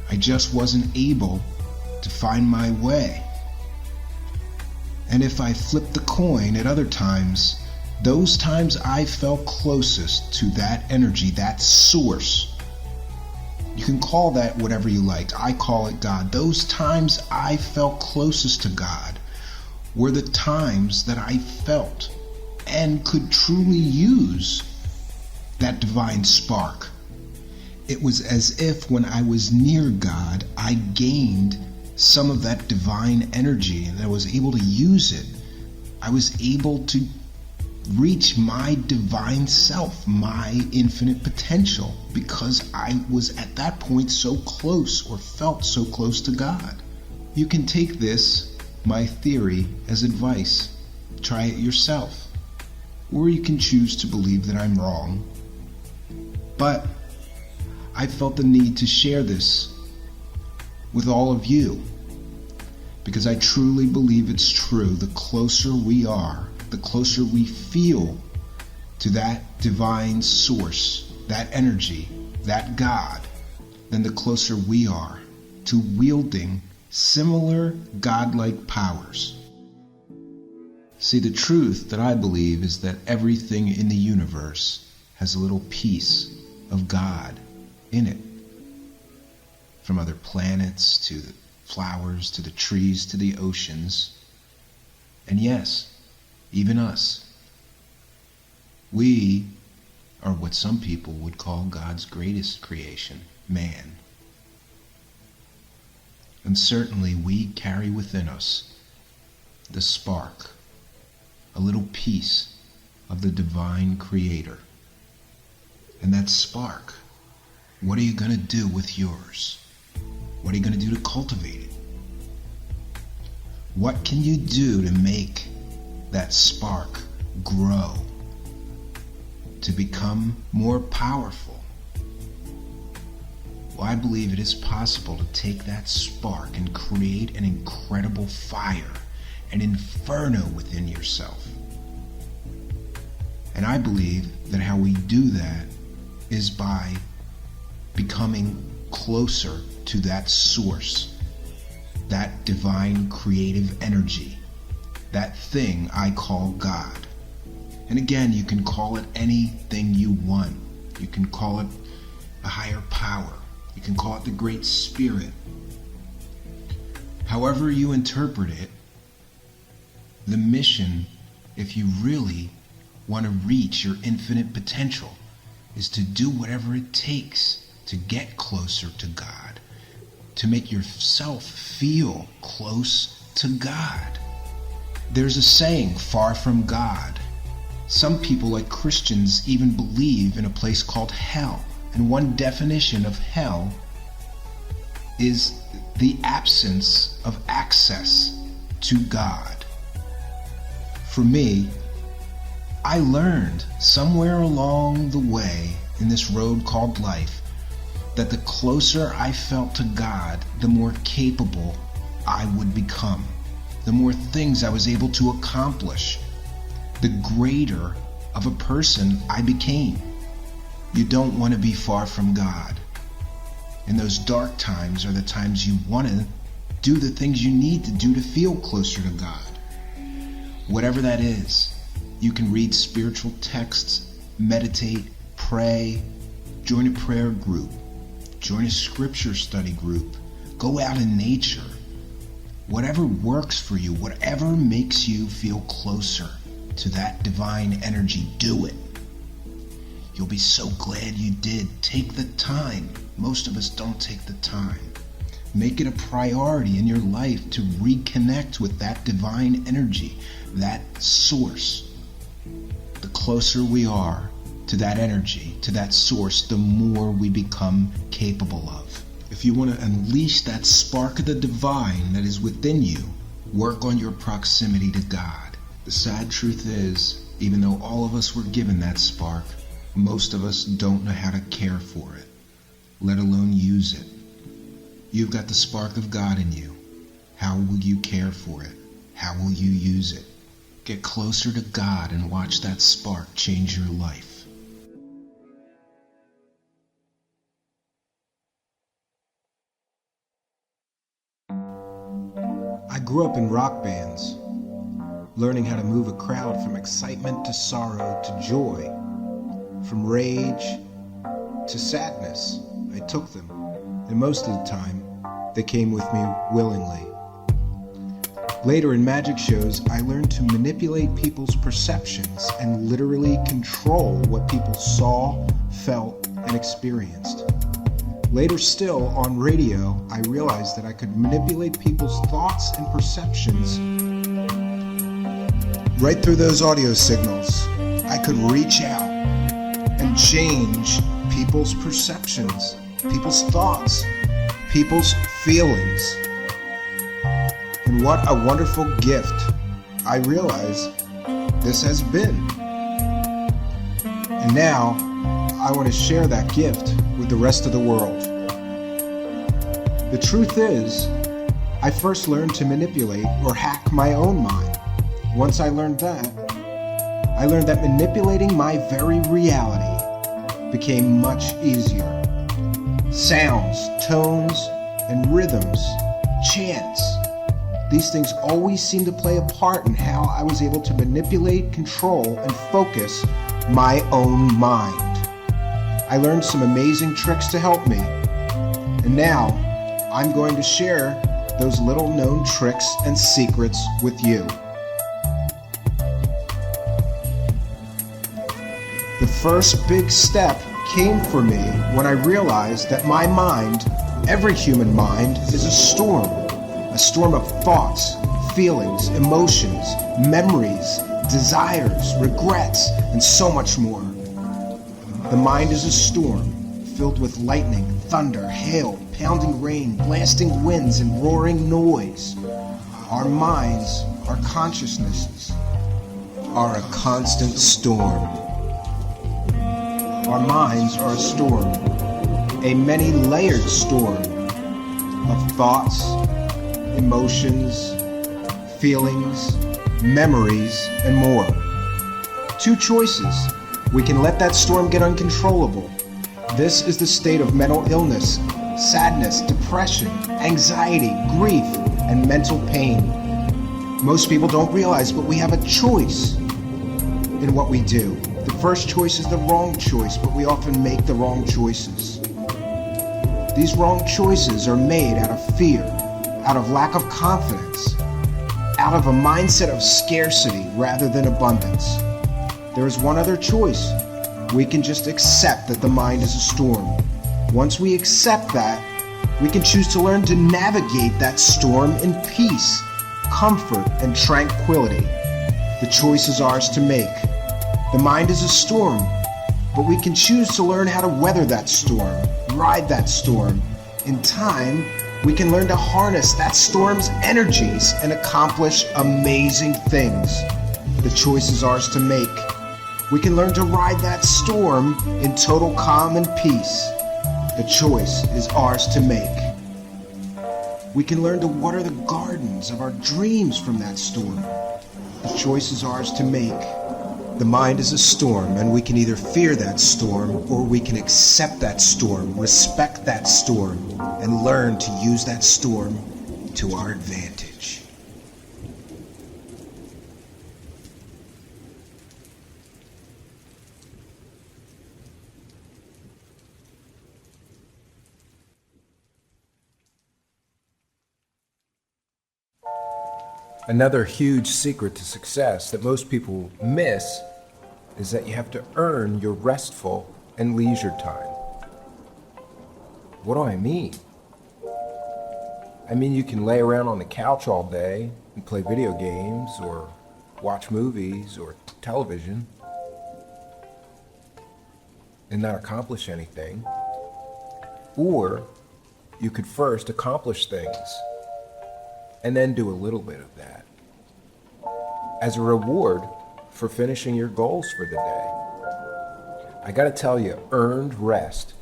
I just wasn't able to find my way. And if I flipped the coin at other times, those times I felt closest to that energy, that source. You can call that whatever you like. I call it God. Those times I felt closest to God were the times that I felt and could truly use that divine spark. It was as if when I was near God, I gained some of that divine energy and I was able to use it. I was able to reach my divine self, my infinite potential, because I was at that point so close or felt so close to God. You can take this, my theory, as advice. Try it yourself. Or you can choose to believe that I'm wrong. But I felt the need to share this with all of you because I truly believe it's true. The closer we are, the closer we feel to that divine source, that energy, that God, then the closer we are to wielding similar godlike powers. See, the truth that I believe is that everything in the universe has a little piece of God in it. From other planets to the flowers to the trees to the oceans. And yes, even us. We are what some people would call God's greatest creation, man. And certainly we carry within us the spark, a little piece of the divine creator. And that spark, what are you going to do with yours? What are you going to do to cultivate it? What can you do to make that spark grow, to become more powerful? Well, I believe it is possible to take that spark and create an incredible fire, an inferno within yourself. And I believe that how we do that is by becoming closer to that source, that divine creative energy, that thing I call God. And again, you can call it anything you want. You can call it a higher power. You can call it the Great Spirit. However you interpret it, the mission, if you really want to reach your infinite potential, is to do whatever it takes to get closer to God, to make yourself feel close to God. There's a saying, far from God. Some people, like Christians, even believe in a place called hell. And one definition of hell is the absence of access to God. For me, I learned somewhere along the way in this road called life that the closer I felt to God, the more capable I would become, the more things I was able to accomplish, the greater of a person I became. You don't want to be far from God. And those dark times are the times you want to do the things you need to do to feel closer to God. Whatever that is, you can read spiritual texts, meditate, pray, join a prayer group, join a scripture study group, go out in nature. Whatever works for you, whatever makes you feel closer to that divine energy, do it. You'll be so glad you did. Take the time. Most of us don't take the time. Make it a priority in your life to reconnect with that divine energy, that source. The closer we are to that energy, to that source, the more we become capable of. If you want to unleash that spark of the divine that is within you, work on your proximity to God. The sad truth is, even though all of us were given that spark, most of us don't know how to care for it. let alone use it. You've got the spark of God in you. How will you care for it? How will you use it? Get closer to God and watch that spark change your life. I grew up in rock bands, learning how to move a crowd from excitement to sorrow to joy, from rage to sadness. I took them, and most of the time, they came with me willingly. Later in magic shows, I learned to manipulate people's perceptions and literally control what people saw, felt, and experienced. Later still, on radio, I realized that I could manipulate people's thoughts and perceptions. Right through those audio signals, I could reach out and change people's perceptions, people's thoughts, people's feelings. And what a wonderful gift I realize this has been. And now, I want to share that gift with the rest of the world. The truth is, I first learned to manipulate or hack my own mind. Once I learned that manipulating my very reality became much easier. Sounds, tones, and rhythms, chants, these things always seem to play a part in how I was able to manipulate, control, and focus my own mind. I learned some amazing tricks to help me, and now I'm going to share those little known tricks and secrets with you. The first big step came for me when I realized that my mind, every human mind, is a storm of thoughts, feelings, emotions, memories, desires, regrets, and so much more. The mind is a storm filled with lightning, thunder, hail, pounding rain, blasting winds, and roaring noise. Our minds, our consciousnesses, are a constant storm. Our minds are a storm, a many-layered storm of thoughts, emotions, feelings, memories, and more. Two choices. We can let that storm get uncontrollable. This is the state of mental illness, sadness, depression, anxiety, grief, and mental pain. Most people don't realize, but we have a choice in what we do. The first choice is the wrong choice, but we often make the wrong choices. These wrong choices are made out of fear, out of lack of confidence, out of a mindset of scarcity rather than abundance. There is one other choice. We can just accept that the mind is a storm. Once we accept that, we can choose to learn to navigate that storm in peace, comfort, and tranquility. The choice is ours to make. The mind is a storm, but we can choose to learn how to weather that storm, ride that storm. In time, we can learn to harness that storm's energies and accomplish amazing things. The choice is ours to make. We can learn to ride that storm in total calm and peace. The choice is ours to make. We can learn to water the gardens of our dreams from that storm. The choice is ours to make. The mind is a storm, and we can either fear that storm or we can accept that storm, respect that storm, and learn to use that storm to our advantage. Another huge secret to success that most people miss is that you have to earn your restful and leisure time. What do I mean? I mean, you can lay around on the couch all day and play video games or watch movies or television and not accomplish anything. Or you could first accomplish things and then do a little bit of that as a reward for finishing your goals for the day. I gotta tell you, earned rest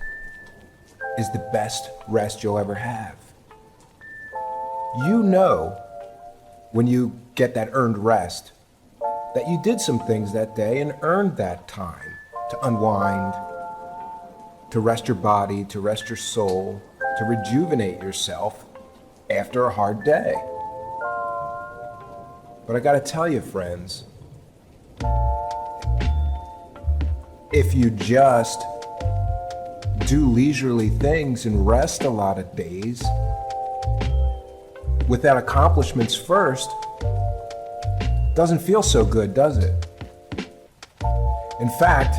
is the best rest you'll ever have. You know when you get that earned rest that you did some things that day and earned that time to unwind, to rest your body, to rest your soul, to rejuvenate yourself after a hard day. But I gotta tell you, friends, if you just do leisurely things and rest a lot of days without accomplishments first, doesn't feel so good, does it? In fact,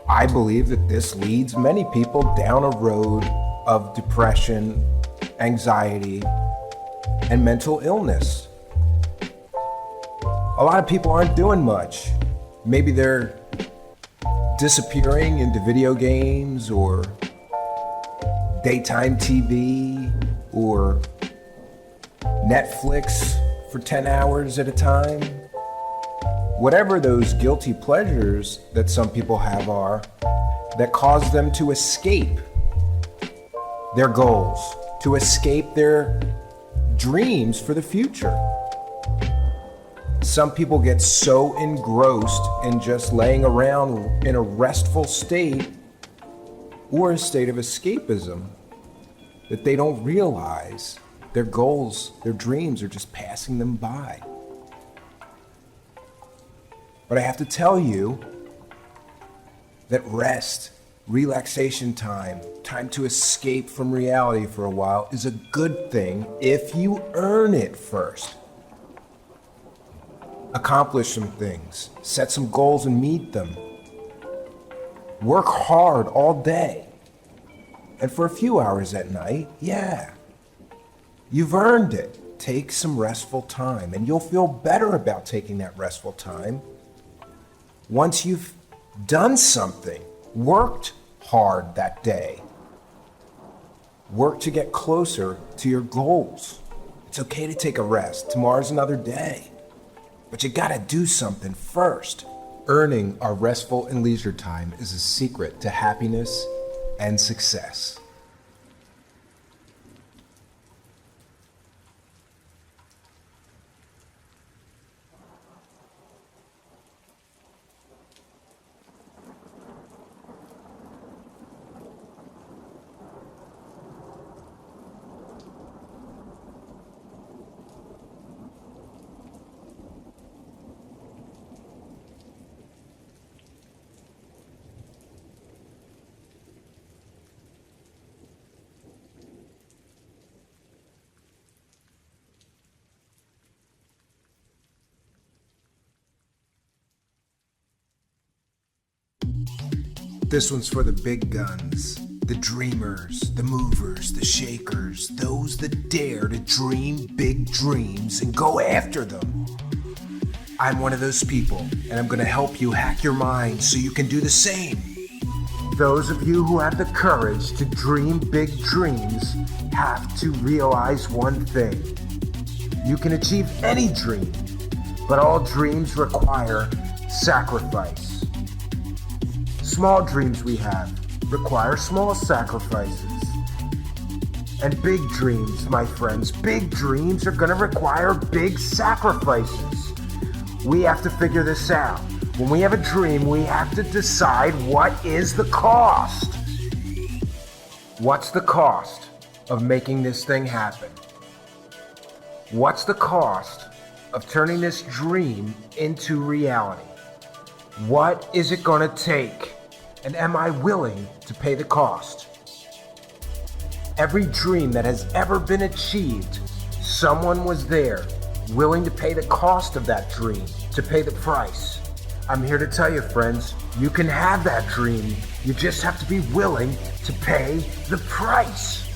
I believe that this leads many people down a road of depression, anxiety, and mental illness. A lot of people aren't doing much. Maybe they're disappearing into video games or daytime TV or Netflix for 10 hours at a time. Whatever those guilty pleasures that some people have are, that cause them to escape their goals, to escape their dreams for the future. Some people get so engrossed in just laying around in a restful state or a state of escapism that they don't realize their goals, their dreams are just passing them by. But I have to tell you that rest, relaxation time, time to escape from reality for a while is a good thing if you earn it first. Accomplish some things, set some goals and meet them. Work hard all day. And for a few hours at night, yeah, you've earned it. Take some restful time and you'll feel better about taking that restful time once you've done something, worked hard that day. Work to get closer to your goals. It's okay to take a rest. Tomorrow's another day. But you gotta do something first. Earning our restful and leisure time is a secret to happiness and success. This one's for the big guns, the dreamers, the movers, the shakers, those that dare to dream big dreams and go after them. I'm one of those people, and I'm going to help you hack your mind so you can do the same. Those of you who have the courage to dream big dreams have to realize one thing. You can achieve any dream, but all dreams require sacrifice. Small dreams we have require small sacrifices. And big dreams, my friends, big dreams are going to require big sacrifices. We have to figure this out. When we have a dream, we have to decide what is the cost. What's the cost of making this thing happen? What's the cost of turning this dream into reality? What is it going to take? And am I willing to pay the cost? Every dream that has ever been achieved, someone was there, willing to pay the cost of that dream, to pay the price. I'm here to tell you, friends, you can have that dream. You just have to be willing to pay the price.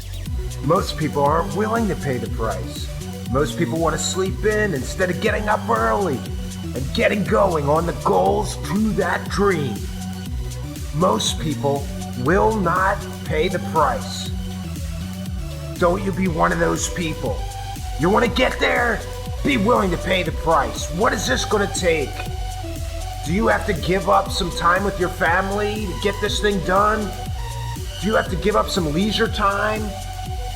Most people aren't willing to pay the price. Most people want to sleep in instead of getting up early and getting going on the goals to that dream. Most people will not pay the price. Don't you be one of those people. You want to get there? Be willing to pay the price. What is this going to take? Do you have to give up some time with your family to get this thing done? Do you have to give up some leisure time?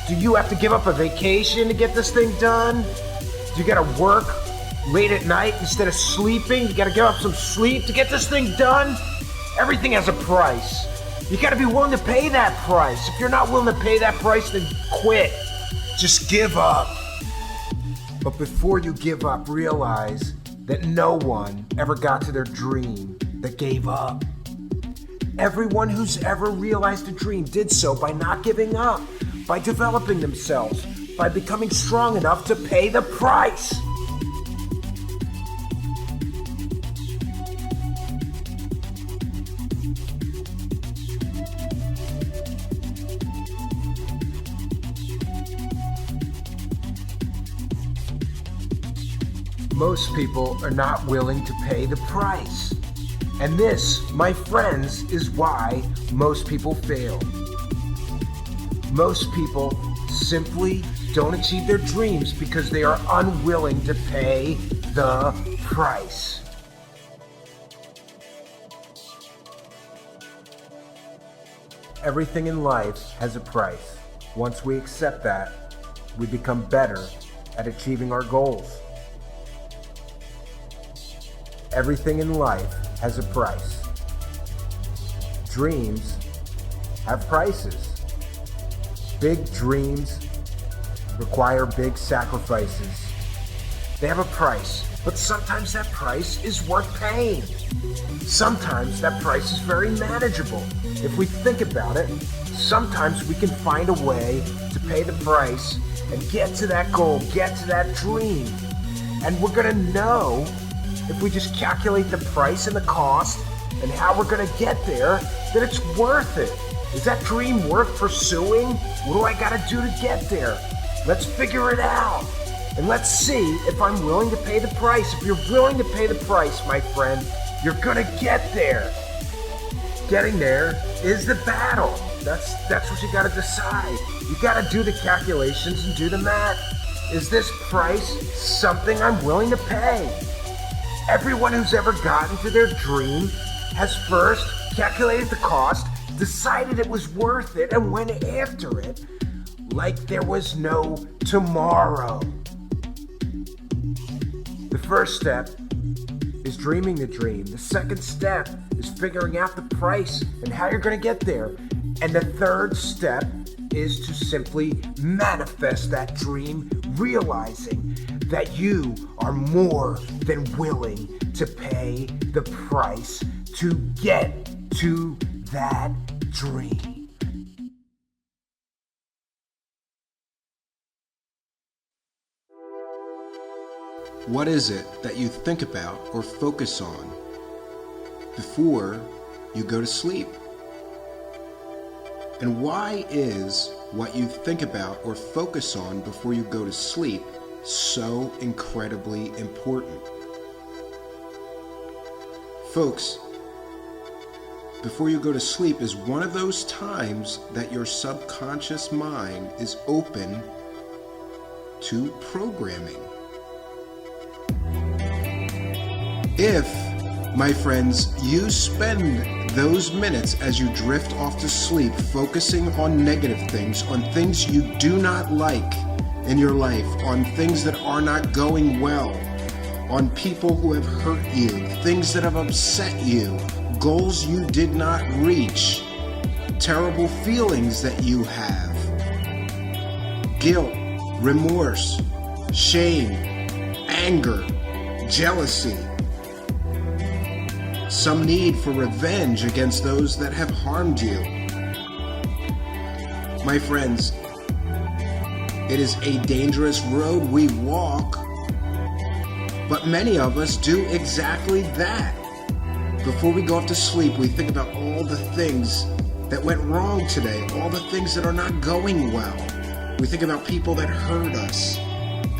Do you have to give up a vacation to get this thing done? Do you gotta work late at night instead of sleeping? You gotta give up some sleep to get this thing done? Everything has a price. You gotta be willing to pay that price. If you're not willing to pay that price, then quit. Just give up. But before you give up, realize that no one ever got to their dream that gave up. Everyone who's ever realized a dream did so by not giving up, by developing themselves, by becoming strong enough to pay the price. Most people are not willing to pay the price. And this, my friends, is why most people fail. Most people simply don't achieve their dreams because they are unwilling to pay the price. Everything in life has a price. Once we accept that, we become better at achieving our goals. Everything in life has a price. Dreams have prices. Big dreams require big sacrifices. They have a price, but sometimes that price is worth paying. Sometimes that price is very manageable. If we think about it, sometimes we can find a way to pay the price and get to that goal, get to that dream. And we're gonna know, if we just calculate the price and the cost and how we're gonna get there, that it's worth it. Is that dream worth pursuing? What do I gotta do to get there? Let's figure it out. And let's see if I'm willing to pay the price. If you're willing to pay the price, my friend, you're gonna get there. Getting there is the battle. That's what you gotta decide. You gotta do the calculations and do the math. Is this price something I'm willing to pay? Everyone who's ever gotten to their dream has first calculated the cost, decided it was worth it, and went after it like there was no tomorrow. The first step is dreaming the dream. The second step is figuring out the price and how you're going to get there. And the third step is to simply manifest that dream, realizing that you are more than willing to pay the price to get to that dream. What is it that you think about or focus on before you go to sleep? And why is what you think about or focus on before you go to sleep so incredibly important? Folks, before you go to sleep is one of those times that your subconscious mind is open to programming. If, my friends, you spend those minutes as you drift off to sleep focusing on negative things, on things you do not like in your life, on things that are not going well, on people who have hurt you, things that have upset you, goals you did not reach, terrible feelings that you have, guilt, remorse, shame, anger, jealousy, some need for revenge against those that have harmed you. My friends, it is a dangerous road we walk, but many of us do exactly that. Before we go off to sleep, we think about all the things that went wrong today, all the things that are not going well. We think about people that hurt us,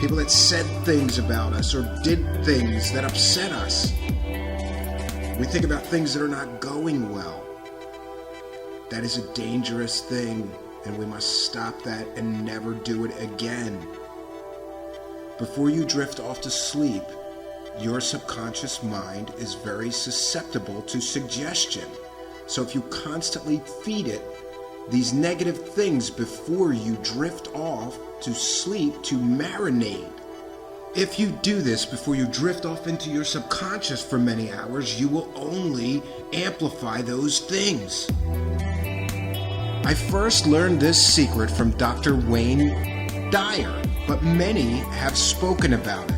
people that said things about us or did things that upset us. We think about things that are not going well. That is a dangerous thing, and we must stop that and never do it again. Before you drift off to sleep, your subconscious mind is very susceptible to suggestion. So if you constantly feed it these negative things before you drift off to sleep to marinate. If you do this before you drift off into your subconscious for many hours, you will only amplify those things. I first learned this secret from Dr. Wayne Dyer, but many have spoken about it.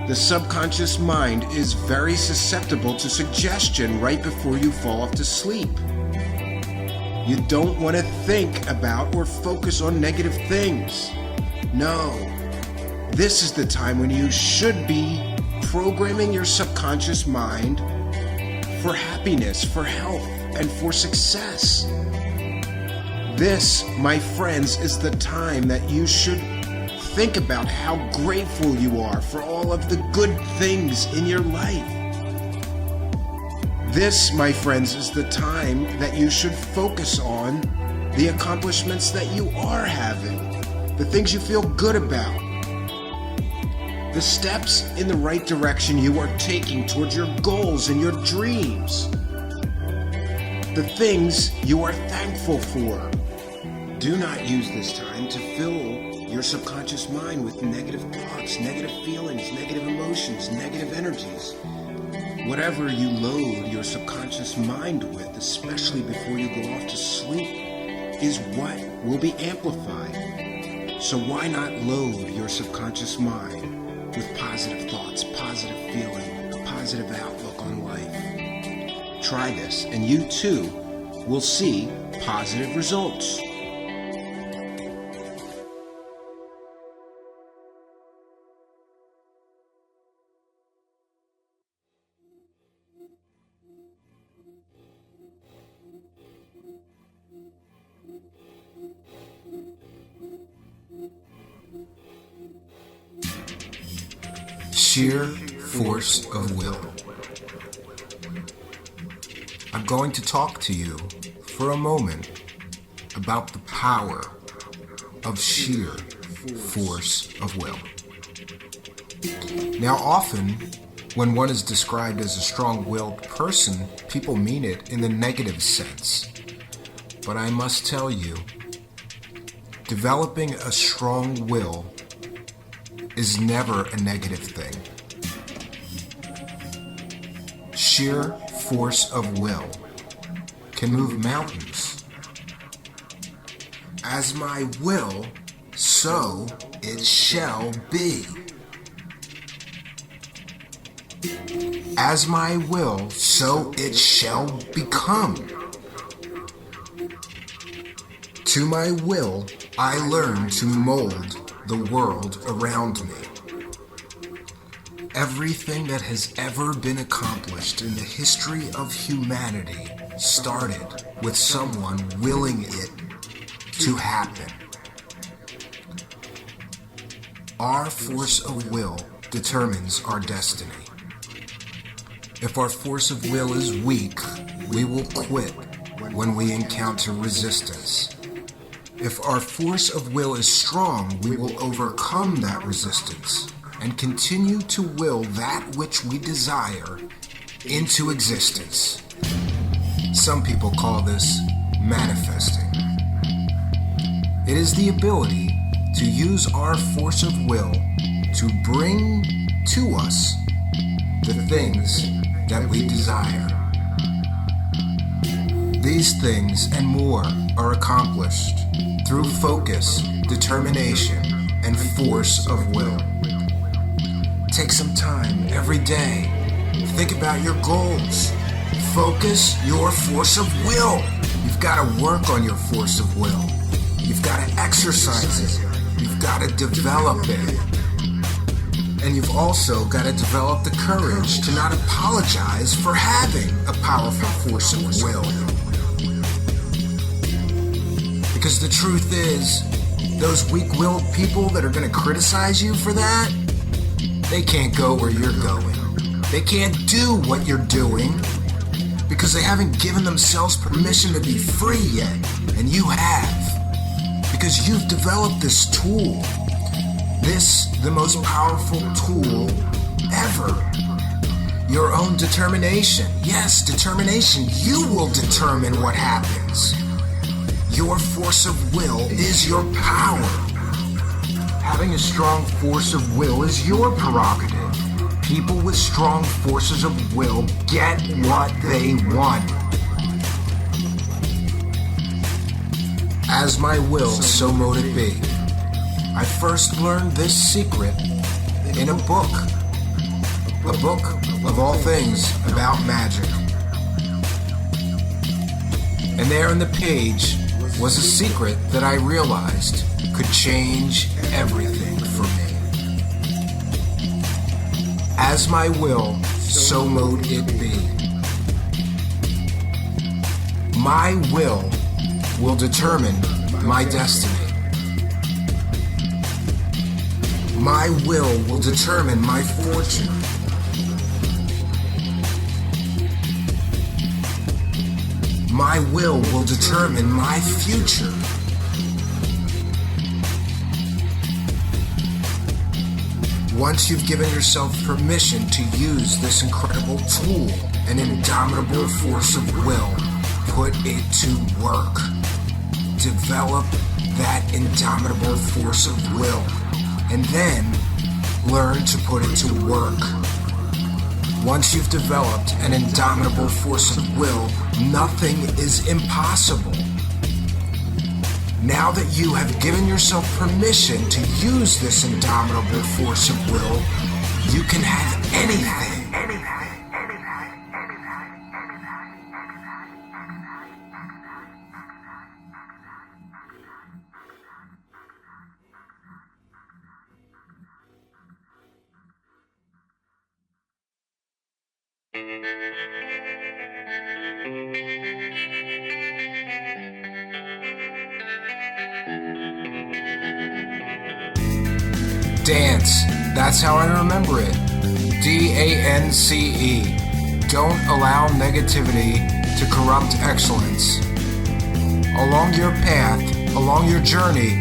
The subconscious mind is very susceptible to suggestion right before you fall off to sleep. You don't want to think about or focus on negative things. No. This is the time when you should be programming your subconscious mind for happiness, for health, and for success. This, my friends, is the time that you should think about how grateful you are for all of the good things in your life. This, my friends, is the time that you should focus on the accomplishments that you are having, the things you feel good about, the steps in the right direction you are taking towards your goals and your dreams, the things you are thankful for. Do not use this time to fill your subconscious mind with negative thoughts, negative feelings, negative emotions, negative energies. Whatever you load your subconscious mind with, especially before you go off to sleep, is what will be amplified. So why not load your subconscious mind with positive thoughts, positive feeling, a positive outlook on life? Try this, and you too will see positive results. Sheer force of will. I'm going to talk to you for a moment about the power of sheer force of will. Now, often, when one is described as a strong-willed person, people mean it in the negative sense. But I must tell you, developing a strong will is never a negative thing. Sheer force of will can move mountains. As my will, so it shall be. As my will, so it shall become. To my will, I learn to mold the world around me. Everything that has ever been accomplished in the history of humanity started with someone willing it to happen. Our force of will determines our destiny. If our force of will is weak, we will quit when we encounter resistance. If our force of will is strong, we will overcome that resistance and continue to will that which we desire into existence. Some people call this manifesting. It is the ability to use our force of will to bring to us the things that we desire. These things and more are accomplished through focus, determination, and force of will. Take some time every day. Think about your goals. Focus your force of will. You've got to work on your force of will. You've got to exercise it. You've got to develop it. And you've also got to develop the courage to not apologize for having a powerful force of will. Because the truth is, those weak-willed people that are going to criticize you for that, they can't go where you're going. They can't do what you're doing because they haven't given themselves permission to be free yet. And you have. Because you've developed this tool. This, the most powerful tool ever. Your own determination. Yes, determination. You will determine what happens. Your force of will is your power. Having a strong force of will is your prerogative. People with strong forces of will get what they want. As my will, so mote it be. I first learned this secret in a book of all things about magic. And there on the page was a secret that I realized could change everything for me. As my will, so mote it be. My will determine my destiny. My will determine my fortune. My will determine my future. Once you've given yourself permission to use this incredible tool, an indomitable force of will, put it to work. Develop that indomitable force of will, and then learn to put it to work. Once you've developed an indomitable force of will, nothing is impossible. Now that you have given yourself permission to use this indomitable force of will, you can have anything. Dance, that's how I remember it. D-A-N-C-E. Don't allow negativity to corrupt excellence. Along your path, along your journey,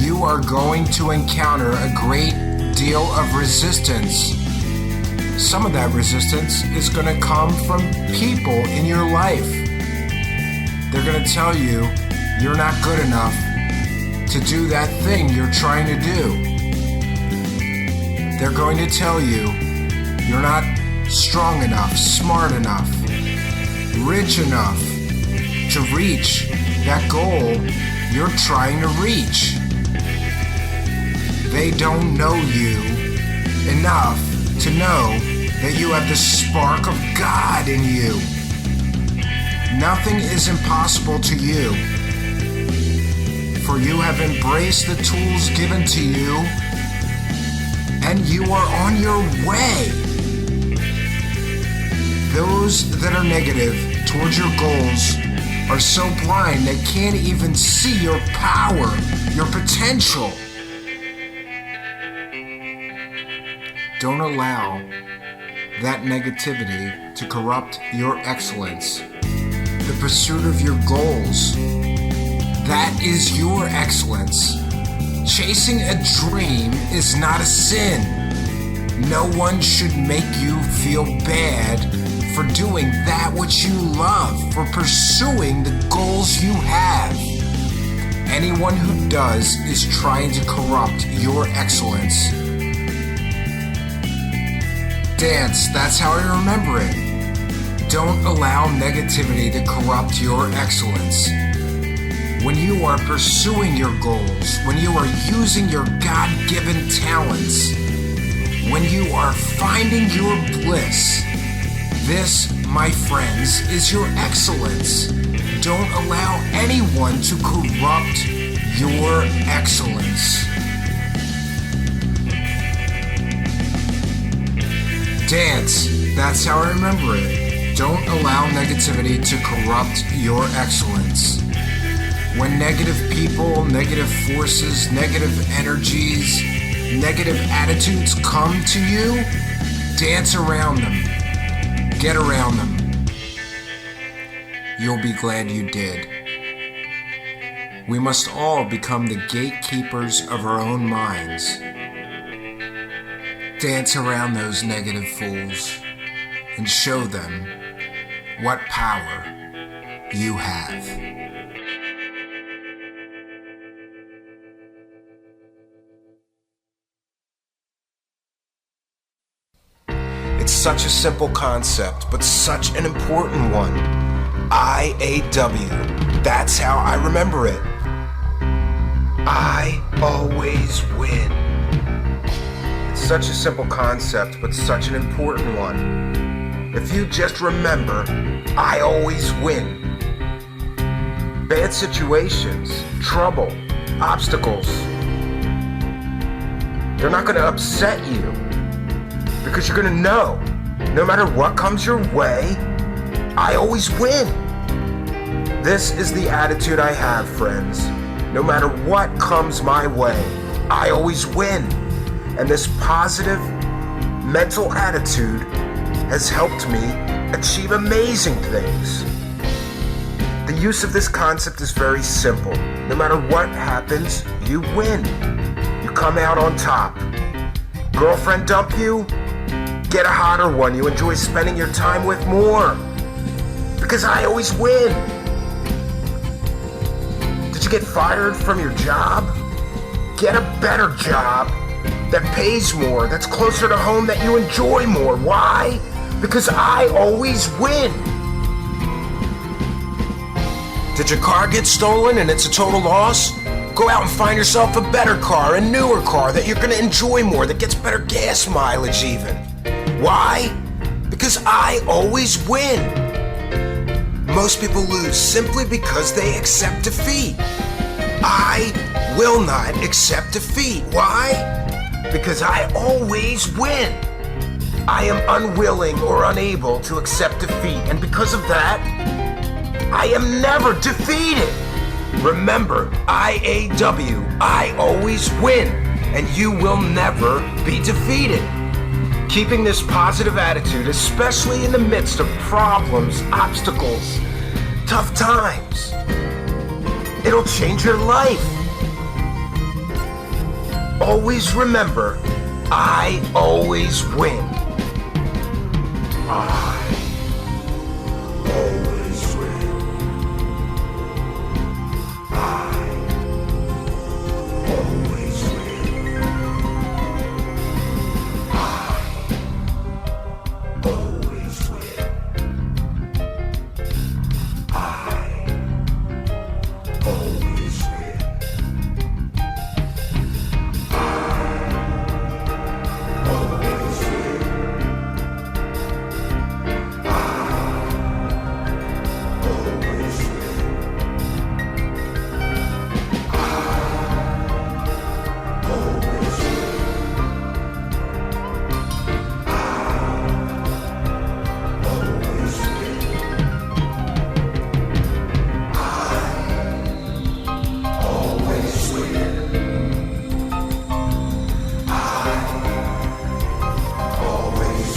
you are going to encounter a great deal of resistance. Some of that resistance is going to come from people in your life. They're going to tell you you're not good enough to do that thing you're trying to do. They're going to tell you you're not strong enough, smart enough, rich enough to reach that goal you're trying to reach. They don't know you enough to know that you have the spark of God in you. Nothing is impossible to you, for you have embraced the tools given to you, and you are on your way. Those that are negative towards your goals are so blind they can't even see your power, your potential. Don't allow that negativity to corrupt your excellence. The pursuit of your goals, that is your excellence. Chasing a dream is not a sin. No one should make you feel bad for doing that which you love, for pursuing the goals you have. Anyone who does is trying to corrupt your excellence. Dance, that's how I remember it. Don't allow negativity to corrupt your excellence. When you are pursuing your goals, when you are using your God-given talents, when you are finding your bliss, this, my friends, is your excellence. Don't allow anyone to corrupt your excellence. Dance, that's how I remember it. Don't allow negativity to corrupt your excellence. When negative people, negative forces, negative energies, negative attitudes come to you, dance around them. Get around them. You'll be glad you did. We must all become the gatekeepers of our own minds. Dance around those negative fools. and show them what power you have. It's such a simple concept, but such an important one. IAW. That's how I remember it. I always win. It's such a simple concept, but such an important one. If you just remember, I always win. Bad situations, trouble, obstacles, they're not going to upset you. Because you're gonna know, no matter what comes your way, I always win. This is the attitude I have, friends. No matter what comes my way, I always win. And this positive mental attitude has helped me achieve amazing things. The use of this concept is very simple. No matter what happens, you win. You come out on top. Girlfriend dump you? Get a hotter one you enjoy spending your time with more. Because I always win. Did you get fired from your job? Get a better job that pays more, that's closer to home, that you enjoy more. Why? Because I always win. Did your car get stolen and it's a total loss? Go out and find yourself a better car, a newer car that you're going to enjoy more, that gets better gas mileage even. Why? Because I always win. Most people lose simply because they accept defeat. I will not accept defeat. Why? Because I always win. I am unwilling or unable to accept defeat, and because of that, I am never defeated. Remember, IAW, I always win, and you will never be defeated. Keeping this positive attitude, especially in the midst of problems, obstacles, tough times, it'll change your life. Always remember, I always win. I always win. I always win. Always win. I always win. Always win.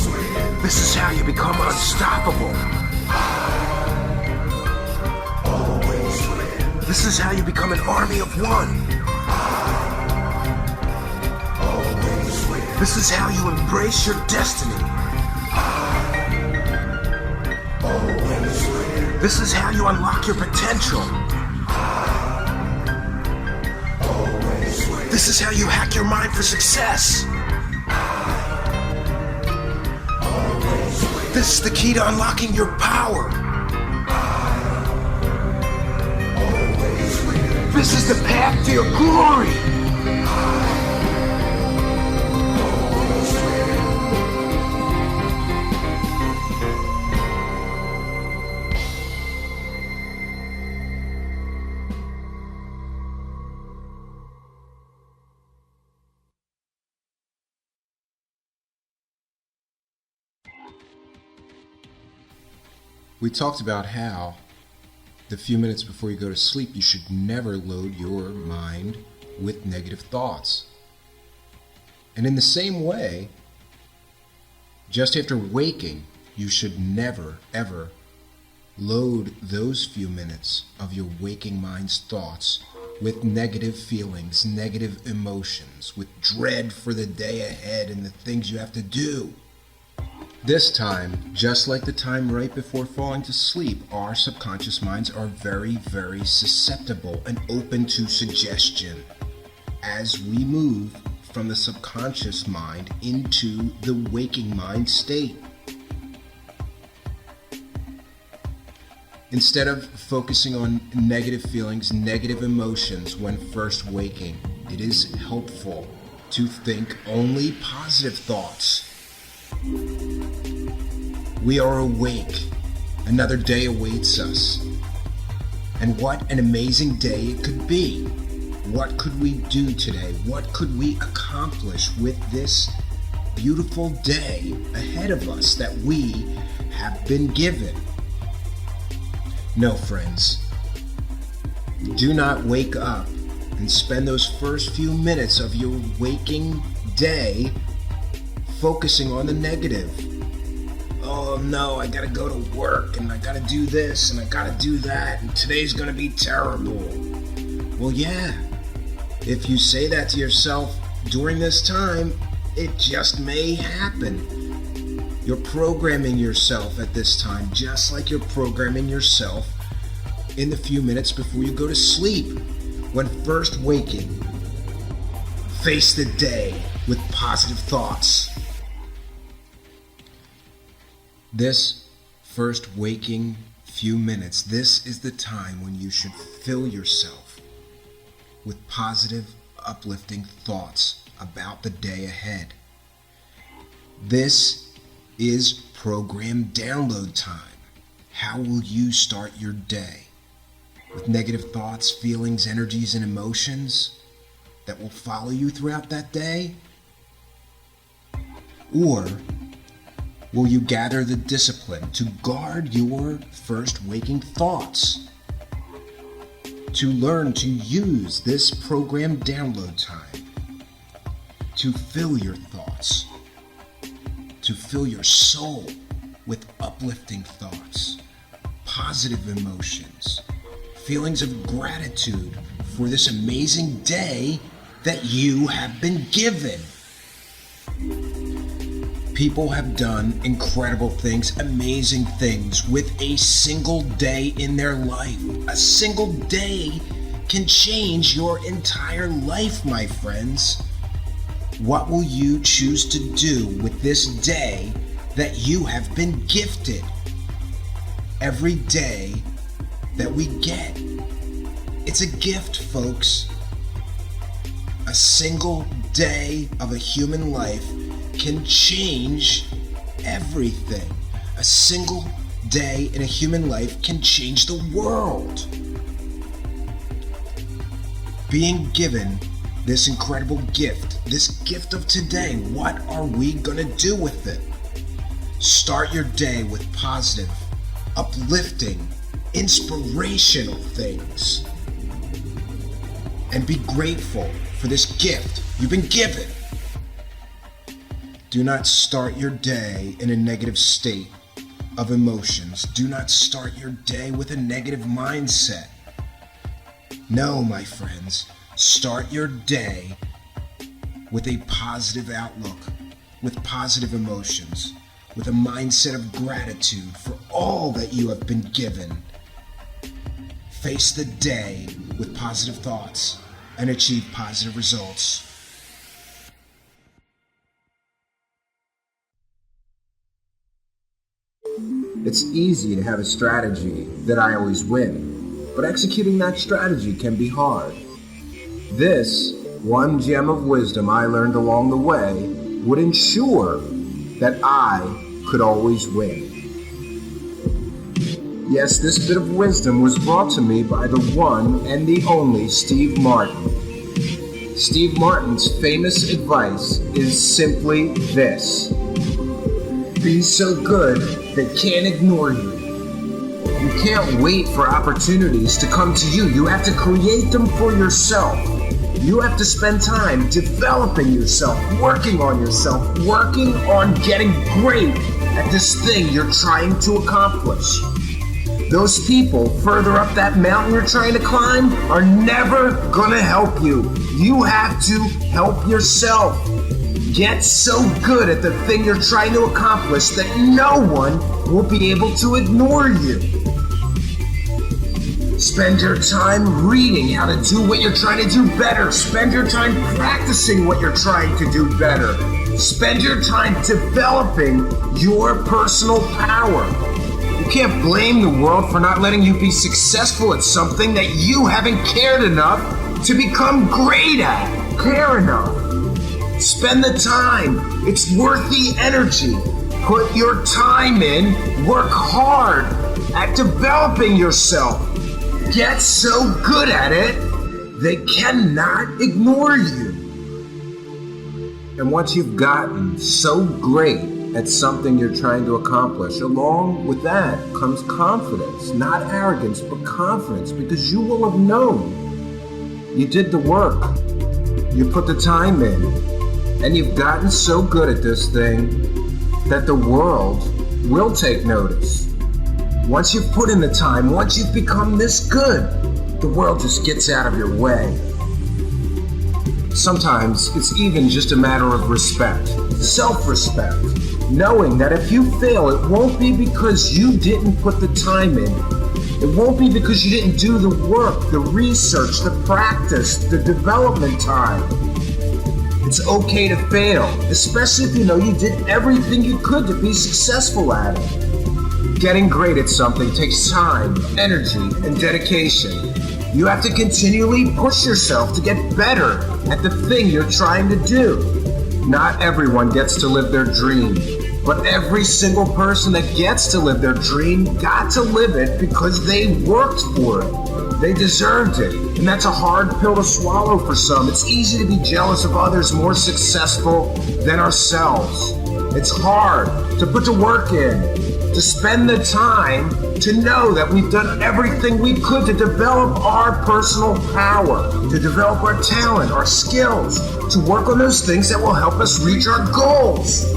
Always This is how you become unstoppable. Always win. This is how you become an army of one. Always win. This is how you embrace your destiny. Always win. This is how you unlock your potential. Always win. This is how you hack your mind for success. This is the key to unlocking your power. This is the path to your glory. We talked about how the few minutes before you go to sleep, you should never load your mind with negative thoughts. And in the same way, just after waking, you should never, ever load those few minutes of your waking mind's thoughts with negative feelings, negative emotions, with dread for the day ahead and the things you have to do. This time, just like the time right before falling to sleep, our subconscious minds are very, very susceptible and open to suggestion as we move from the subconscious mind into the waking mind state. Instead of focusing on negative feelings, negative emotions when first waking, it is helpful to think only positive thoughts. We are awake. Another day awaits us. And what an amazing day it could be. What could we do today? What could we accomplish with this beautiful day ahead of us that we have been given? No, friends. Do not wake up and spend those first few minutes of your waking day focusing on the negative. Oh no, I gotta go to work and I gotta do this and I gotta do that and today's gonna be terrible. Well, yeah, if you say that to yourself during this time, it just may happen. You're programming yourself at this time, just like you're programming yourself in the few minutes before you go to sleep. When first waking, face the day with positive thoughts. This first waking few minutes, this is the time when you should fill yourself with positive, uplifting thoughts about the day ahead. This is program download time. How will you start your day? With negative thoughts, feelings, energies, and emotions that will follow you throughout that day? Or will you gather the discipline to guard your first waking thoughts? To learn to use this program download time to fill your thoughts, to fill your soul with uplifting thoughts, positive emotions, feelings of gratitude for this amazing day that you have been given. People have done incredible things, amazing things with a single day in their life. A single day can change your entire life, my friends. What will you choose to do with this day that you have been gifted? Every day that we get, it's a gift, folks. A single day of a human life can change everything. A single day in a human life can change the world. Being given this incredible gift, this gift of today, what are we gonna do with it? Start your day with positive, uplifting, inspirational things. And be grateful for this gift you've been given. Do not start your day in a negative state of emotions. Do not start your day with a negative mindset. No, my friends, start your day with a positive outlook, with positive emotions, with a mindset of gratitude for all that you have been given. Face the day with positive thoughts and achieve positive results. It's easy to have a strategy that I always win, but executing that strategy can be hard. This one gem of wisdom I learned along the way would ensure that I could always win. Yes, this bit of wisdom was brought to me by the one and the only Steve Martin. Steve Martin's famous advice is simply this: be so good they can't ignore you. You can't wait for opportunities to come to you. You have to create them for yourself. You have to spend time developing yourself, working on getting great at this thing you're trying to accomplish. Those people further up that mountain you're trying to climb are never gonna help you. You have to help yourself. Get so good at the thing you're trying to accomplish that no one will be able to ignore you. Spend your time reading how to do what you're trying to do better. Spend your time practicing what you're trying to do better. Spend your time developing your personal power. You can't blame the world for not letting you be successful at something that you haven't cared enough to become great at. Care enough. Spend the time. It's worth the energy. Put your time in. Work hard at developing yourself. Get so good at it, they cannot ignore you. And once you've gotten so great at something you're trying to accomplish, along with that comes confidence. Not arrogance, but confidence, because you will have known you did the work. You put the time in, and you've gotten so good at this thing that the world will take notice. Once you've put in the time, once you've become this good, the world just gets out of your way. Sometimes it's even just a matter of respect, self-respect, knowing that if you fail, it won't be because you didn't put the time in. It won't be because you didn't do the work, the research, the practice, the development time. It's okay to fail, especially if you know you did everything you could to be successful at it. Getting great at something takes time, energy, and dedication. You have to continually push yourself to get better at the thing you're trying to do. Not everyone gets to live their dream, but every single person that gets to live their dream got to live it because they worked for it. They deserved it, and that's a hard pill to swallow for some. It's easy to be jealous of others more successful than ourselves. It's hard to put the work in, to spend the time to know that we've done everything we could to develop our personal power, to develop our talent, our skills, to work on those things that will help us reach our goals.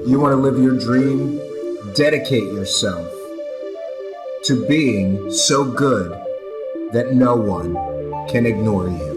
You want to live your dream? Dedicate yourself to being so good that no one can ignore you.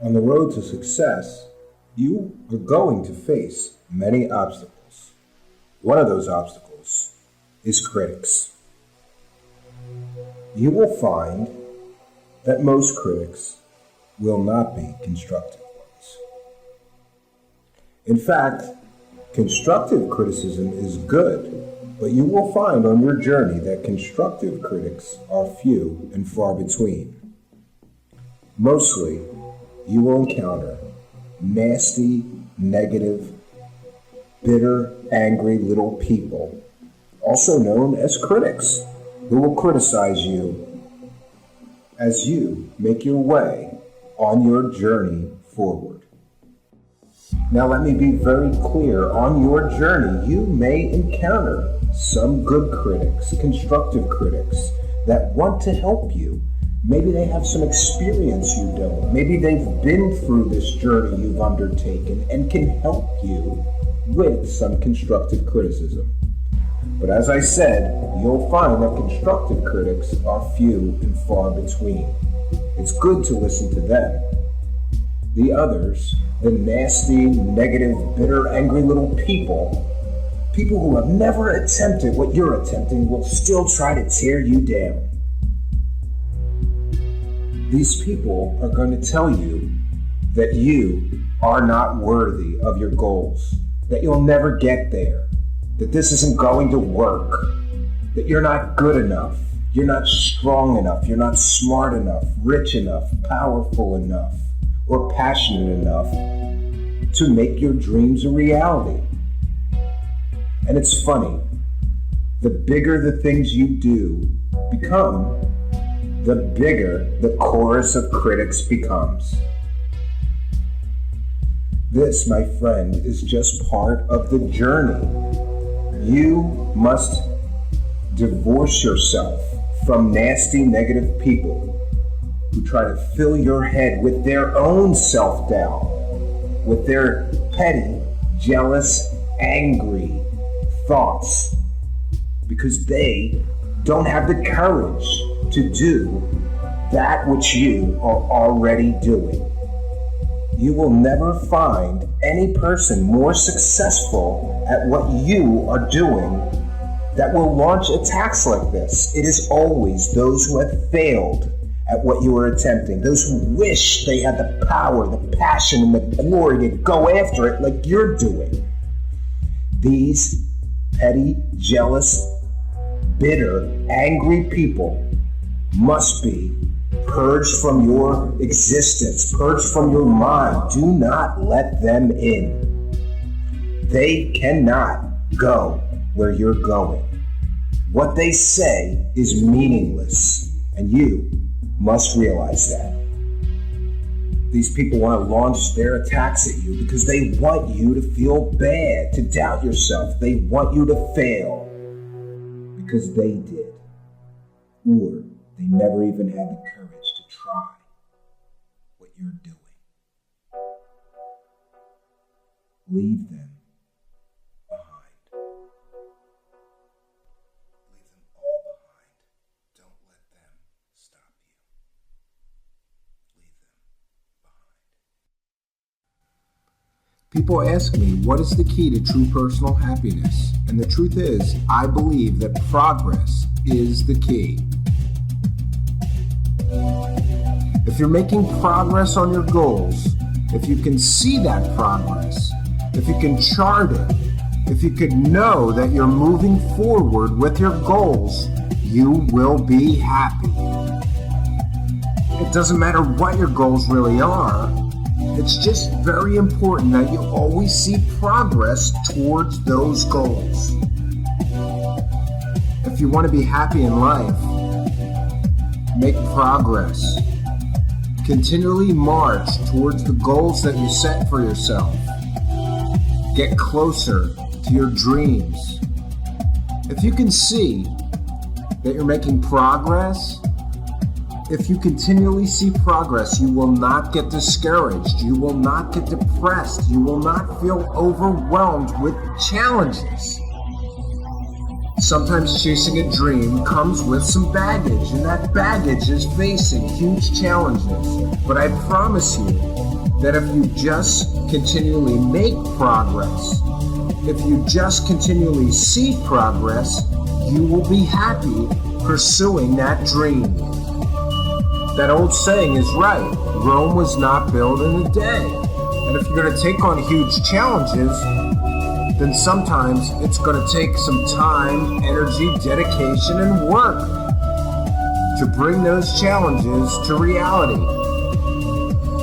On the road to success, you are going to face many obstacles. One of those obstacles is critics. You will find that most critics will not be constructive ones. In fact, constructive criticism is good, but you will find on your journey that constructive critics are few and far between. Mostly, you will encounter nasty, negative, bitter, angry little people, also known as critics, who will criticize you as you make your way on your journey forward. Now let me be very clear, on your journey you may encounter some good critics, constructive critics, that want to help you. Maybe they have some experience you don't. Maybe they've been through this journey you've undertaken and can help you with some constructive criticism. But as I said, you'll find that constructive critics are few and far between. It's good to listen to them. The others, the nasty, negative, bitter, angry little people who have never attempted what you're attempting, will still try to tear you down. These people are going to tell you that you are not worthy of your goals, that you'll never get there, that this isn't going to work, that you're not good enough, you're not strong enough, you're not smart enough, rich enough, powerful enough, or passionate enough to make your dreams a reality. And it's funny, the bigger the things you do become, the bigger the chorus of critics becomes. This, my friend, is just part of the journey. You must Divorce yourself from nasty, negative people who try to fill your head with their own self-doubt, with their petty, jealous, angry thoughts, because they don't have the courage to do that which you are already doing. You will never find any person more successful at what you are doing that will launch attacks like this. It is always those who have failed at what you are attempting, those who wish they had the power, the passion, and the glory to go after it like you're doing. These petty, jealous, bitter, angry people must be purged from your existence, purged from your mind. Do not let them in. They cannot go where you're going. What they say is meaningless, and you must realize that. These people want to launch their attacks at you because they want you to feel bad, to doubt yourself. They want you to fail because they did, or they never even had the courage to try what you're doing. Leave them behind. Leave them all behind. Don't let them stop you. Leave them behind. People ask me, what is the key to true personal happiness? And the truth is, I believe that progress is the key. If you're making progress on your goals, if you can see that progress, if you can chart it, if you could know that you're moving forward with your goals, you will be happy. It doesn't matter what your goals really are. It's just very important that you always see progress towards those goals. If you want to be happy in life, make progress. Continually march towards the goals that you set for yourself. Get closer to your dreams. If you can see that you're making progress, if you continually see progress, you will not get discouraged. You will not get depressed. You will not feel overwhelmed with challenges. Sometimes chasing a dream comes with some baggage, and that baggage is facing huge challenges. But I promise you that if you just continually make progress, if you just continually see progress, you will be happy pursuing that dream. That old saying is right. Rome was not built in a day. And if you're going to take on huge challenges, then sometimes it's going to take some time, energy, dedication, and work to bring those challenges to reality.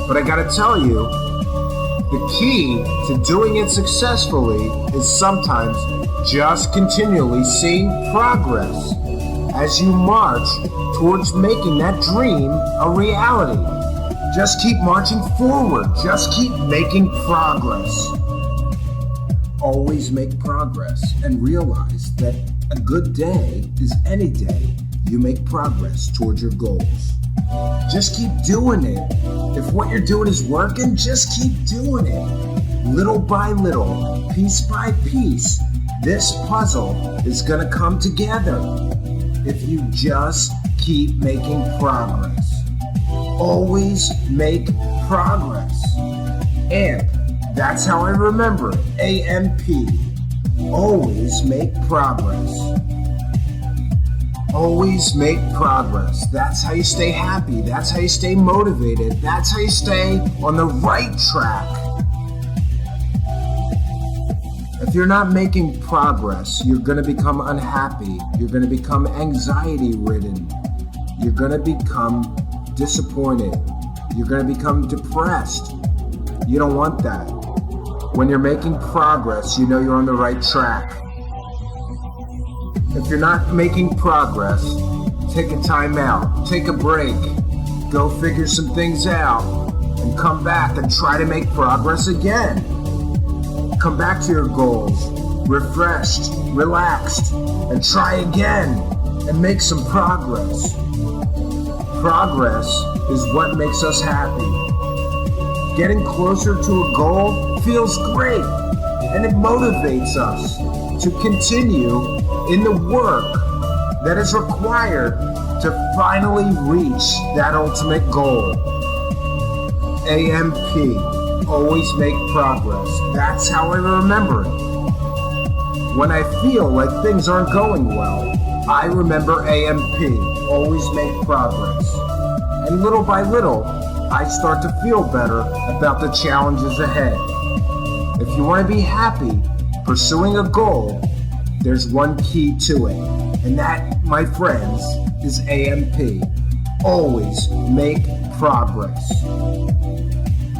But I got to tell you, the key to doing it successfully is sometimes just continually seeing progress as you march towards making that dream a reality. Just keep marching forward. Just keep making progress. Always make progress and realize that a good day is any day you make progress towards your goals. Just keep doing it. If what you're doing is working, just keep doing it. Little by little, piece by piece, this puzzle is going to come together if you just keep making progress. Always make progress. And that's how I remember it. AMP. Always make progress. Always make progress. That's how you stay happy. That's how you stay motivated. That's how you stay on the right track. If you're not making progress, you're going to become unhappy. You're going to become anxiety-ridden. You're going to become disappointed. You're going to become depressed. You don't want that. When you're making progress, you know you're on the right track. If you're not making progress, take a time out, take a break, go figure some things out, and come back and try to make progress again. Come back to your goals, refreshed, relaxed, and try again and make some progress. Progress is what makes us happy. Getting closer to a goal feels great, and it motivates us to continue in the work that is required to finally reach that ultimate goal. AMP, always make progress. That's how I remember it. When I feel like things aren't going well, I remember AMP, always make progress. And little by little, I start to feel better about the challenges ahead. If you want to be happy pursuing a goal, there's one key to it. And that, my friends, is AMP. Always make progress.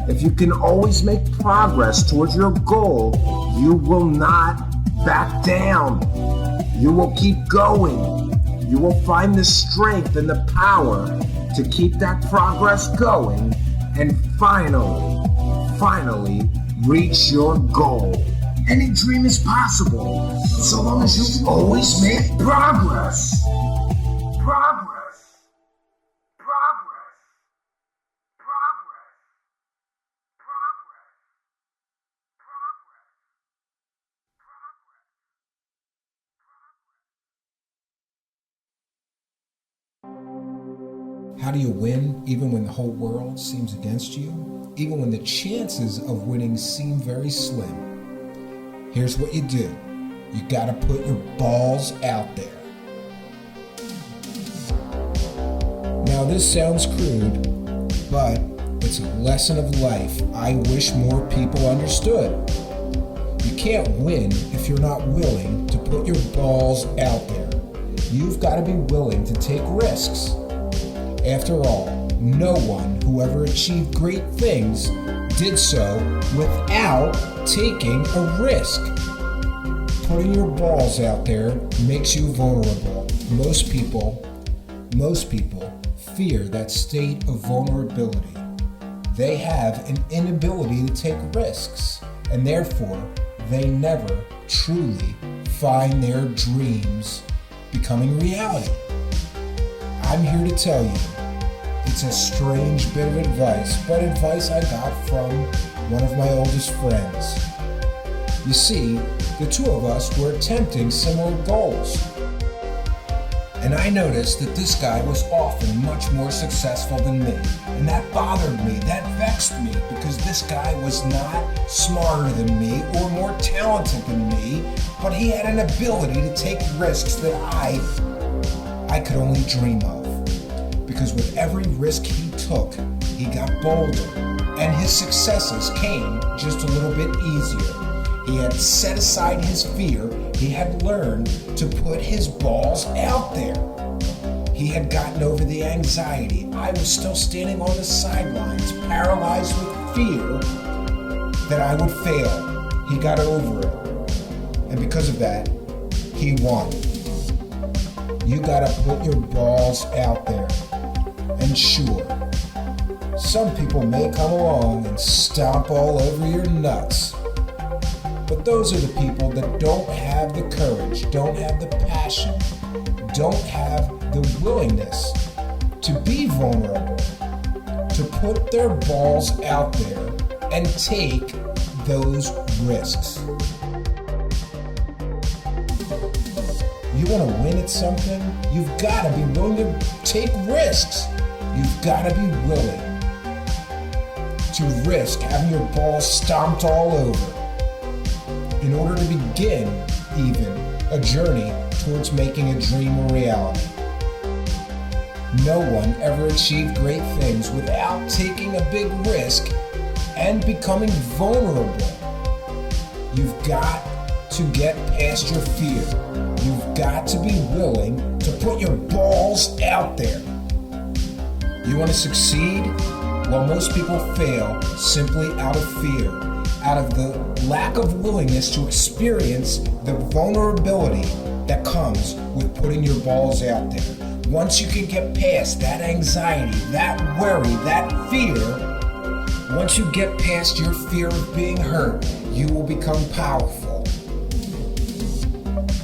If you can always make progress towards your goal, you will not back down. You will keep going. You will find the strength and the power to keep that progress going and finally reach your goal. Any dream is possible, so long as you always make progress. Progress. Progress. Progress. Progress. Progress. How do you win even when the whole world seems against you? Even when the chances of winning seem very slim? Here's what you do. You gotta put your balls out there. Now this sounds crude, but it's a lesson of life I wish more people understood. You can't win if you're not willing to put your balls out there. You've got to be willing to take risks. After all, no one who ever achieved great things did so without taking a risk. Putting your balls out there makes you vulnerable. Most people fear that state of vulnerability. They have an inability to take risks, and therefore they never truly find their dreams becoming reality. I'm here to tell you, it's a strange bit of advice, but advice I got from one of my oldest friends. You see, the two of us were attempting similar goals. And I noticed that this guy was often much more successful than me. And that bothered me, that vexed me, because this guy was not smarter than me or more talented than me, but he had an ability to take risks that I could only dream of. Because with every risk he took, he got bolder, and his successes came just a little bit easier. He had set aside his fear. He had learned to put his balls out there. He had gotten over the anxiety. I was still standing on the sidelines, paralyzed with fear that I would fail. He got over it. And because of that, he won. You gotta put your balls out there. And sure, some people may come along and stomp all over your nuts. But those are the people that don't have the courage, don't have the passion, don't have the willingness to be vulnerable, to put their balls out there and take those risks. You want to win at something? You've got to be willing to take risks. You've got to be willing to risk having your balls stomped all over in order to begin, even, a journey towards making a dream a reality. No one ever achieved great things without taking a big risk and becoming vulnerable. You've got to get past your fear. You've got to be willing to put your balls out there. You want to succeed? Well, most people fail simply out of fear, out of the lack of willingness to experience the vulnerability that comes with putting your balls out there. Once you can get past that anxiety, that worry, that fear, once you get past your fear of being hurt, you will become powerful.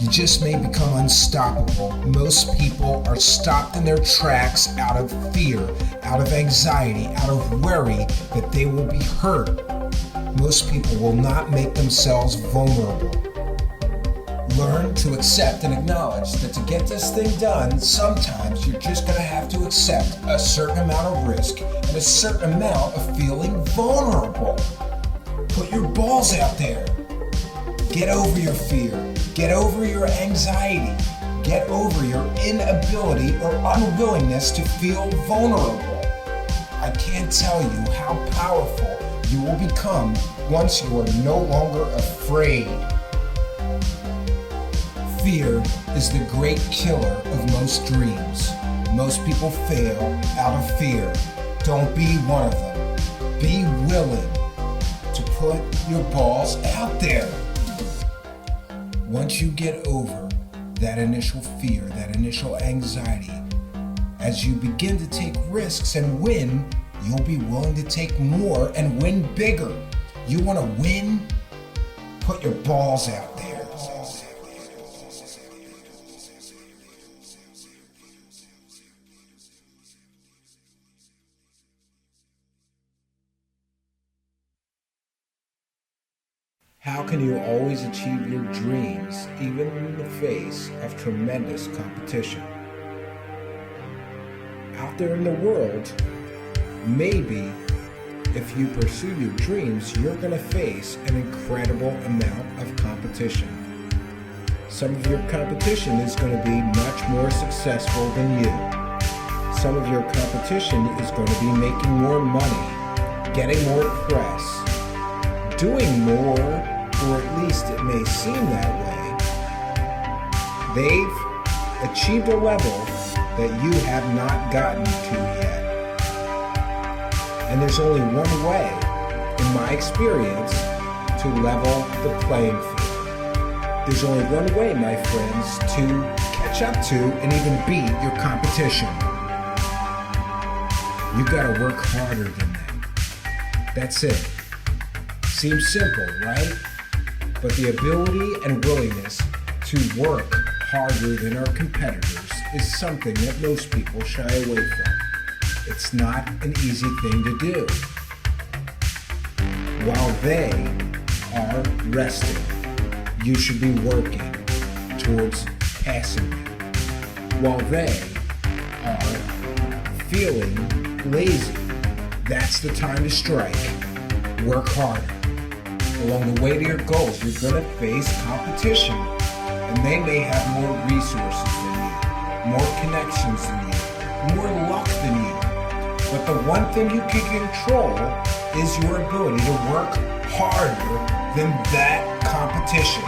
You just may become unstoppable. Most people are stopped in their tracks out of fear, out of anxiety, out of worry that they will be hurt. Most people will not make themselves vulnerable. Learn to accept and acknowledge that to get this thing done, sometimes you're just going to have to accept a certain amount of risk and a certain amount of feeling vulnerable. Put your balls out there. Get over your fear. Get over your anxiety. Get over your inability or unwillingness to feel vulnerable. I can't tell you how powerful you will become once you are no longer afraid. Fear is the great killer of most dreams. Most people fail out of fear. Don't be one of them. Be willing to put your balls out there. Once you get over that initial fear, that initial anxiety, as you begin to take risks and win, you'll be willing to take more and win bigger. You want to win? Put your balls out there. How can you always achieve your dreams, even in the face of tremendous competition? Out there in the world, maybe if you pursue your dreams, you're going to face an incredible amount of competition. Some of your competition is going to be much more successful than you. Some of your competition is going to be making more money, getting more press, doing more, or at least it may seem that way. They've achieved a level that you have not gotten to yet. And there's only one way, in my experience, to level the playing field. There's only one way, my friends, to catch up to and even beat your competition. You gotta work harder than them. That's it. Seems simple, right? But the ability and willingness to work harder than our competitors is something that most people shy away from. It's not an easy thing to do. While they are resting, you should be working towards passing them. While they are feeling lazy, that's the time to strike. Work harder. Along the way to your goals, you're going to face competition, and they may have more resources than you, more connections than you, more luck than you. But the one thing you can control is your ability to work harder than that competition.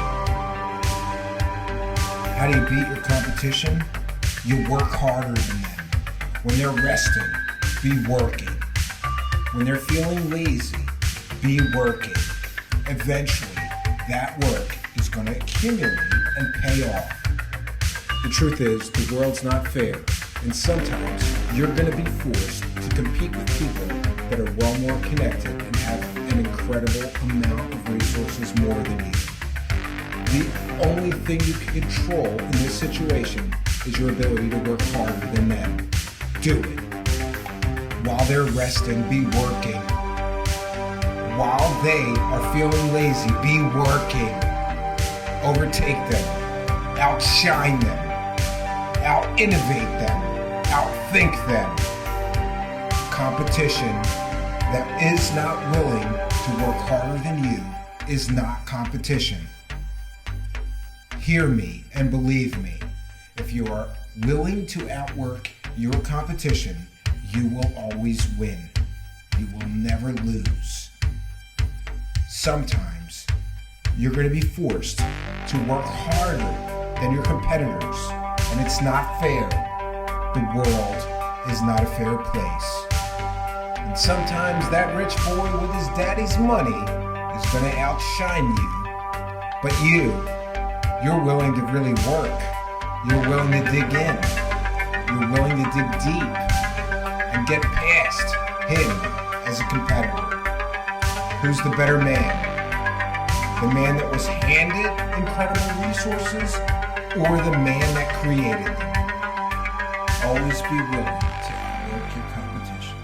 How do you beat your competition? You work harder than them. When they're resting, be working. When they're feeling lazy, be working. Eventually, that work is going to accumulate and pay off. The truth is, the world's not fair, and sometimes you're going to be forced to compete with people that are well more connected and have an incredible amount of resources more than you. The only thing you can control in this situation is your ability to work harder than them. Do it. While they're resting, be working. While they are feeling lazy, be working. Overtake them, outshine them, out-innovate them, outthink them. Competition that is not willing to work harder than you is not competition. Hear me and believe me. If you are willing to outwork your competition, you will always win. You will never lose. Sometimes you're going to be forced to work harder than your competitors, and it's not fair. The world is not a fair place. And sometimes that rich boy with his daddy's money is going to outshine you. But you're willing to really work. You're willing to dig in. You're willing to dig deep and get past him as a competitor. Who's the better man? The man that was handed incredible resources or the man that created them. Always be willing to outwork your competition.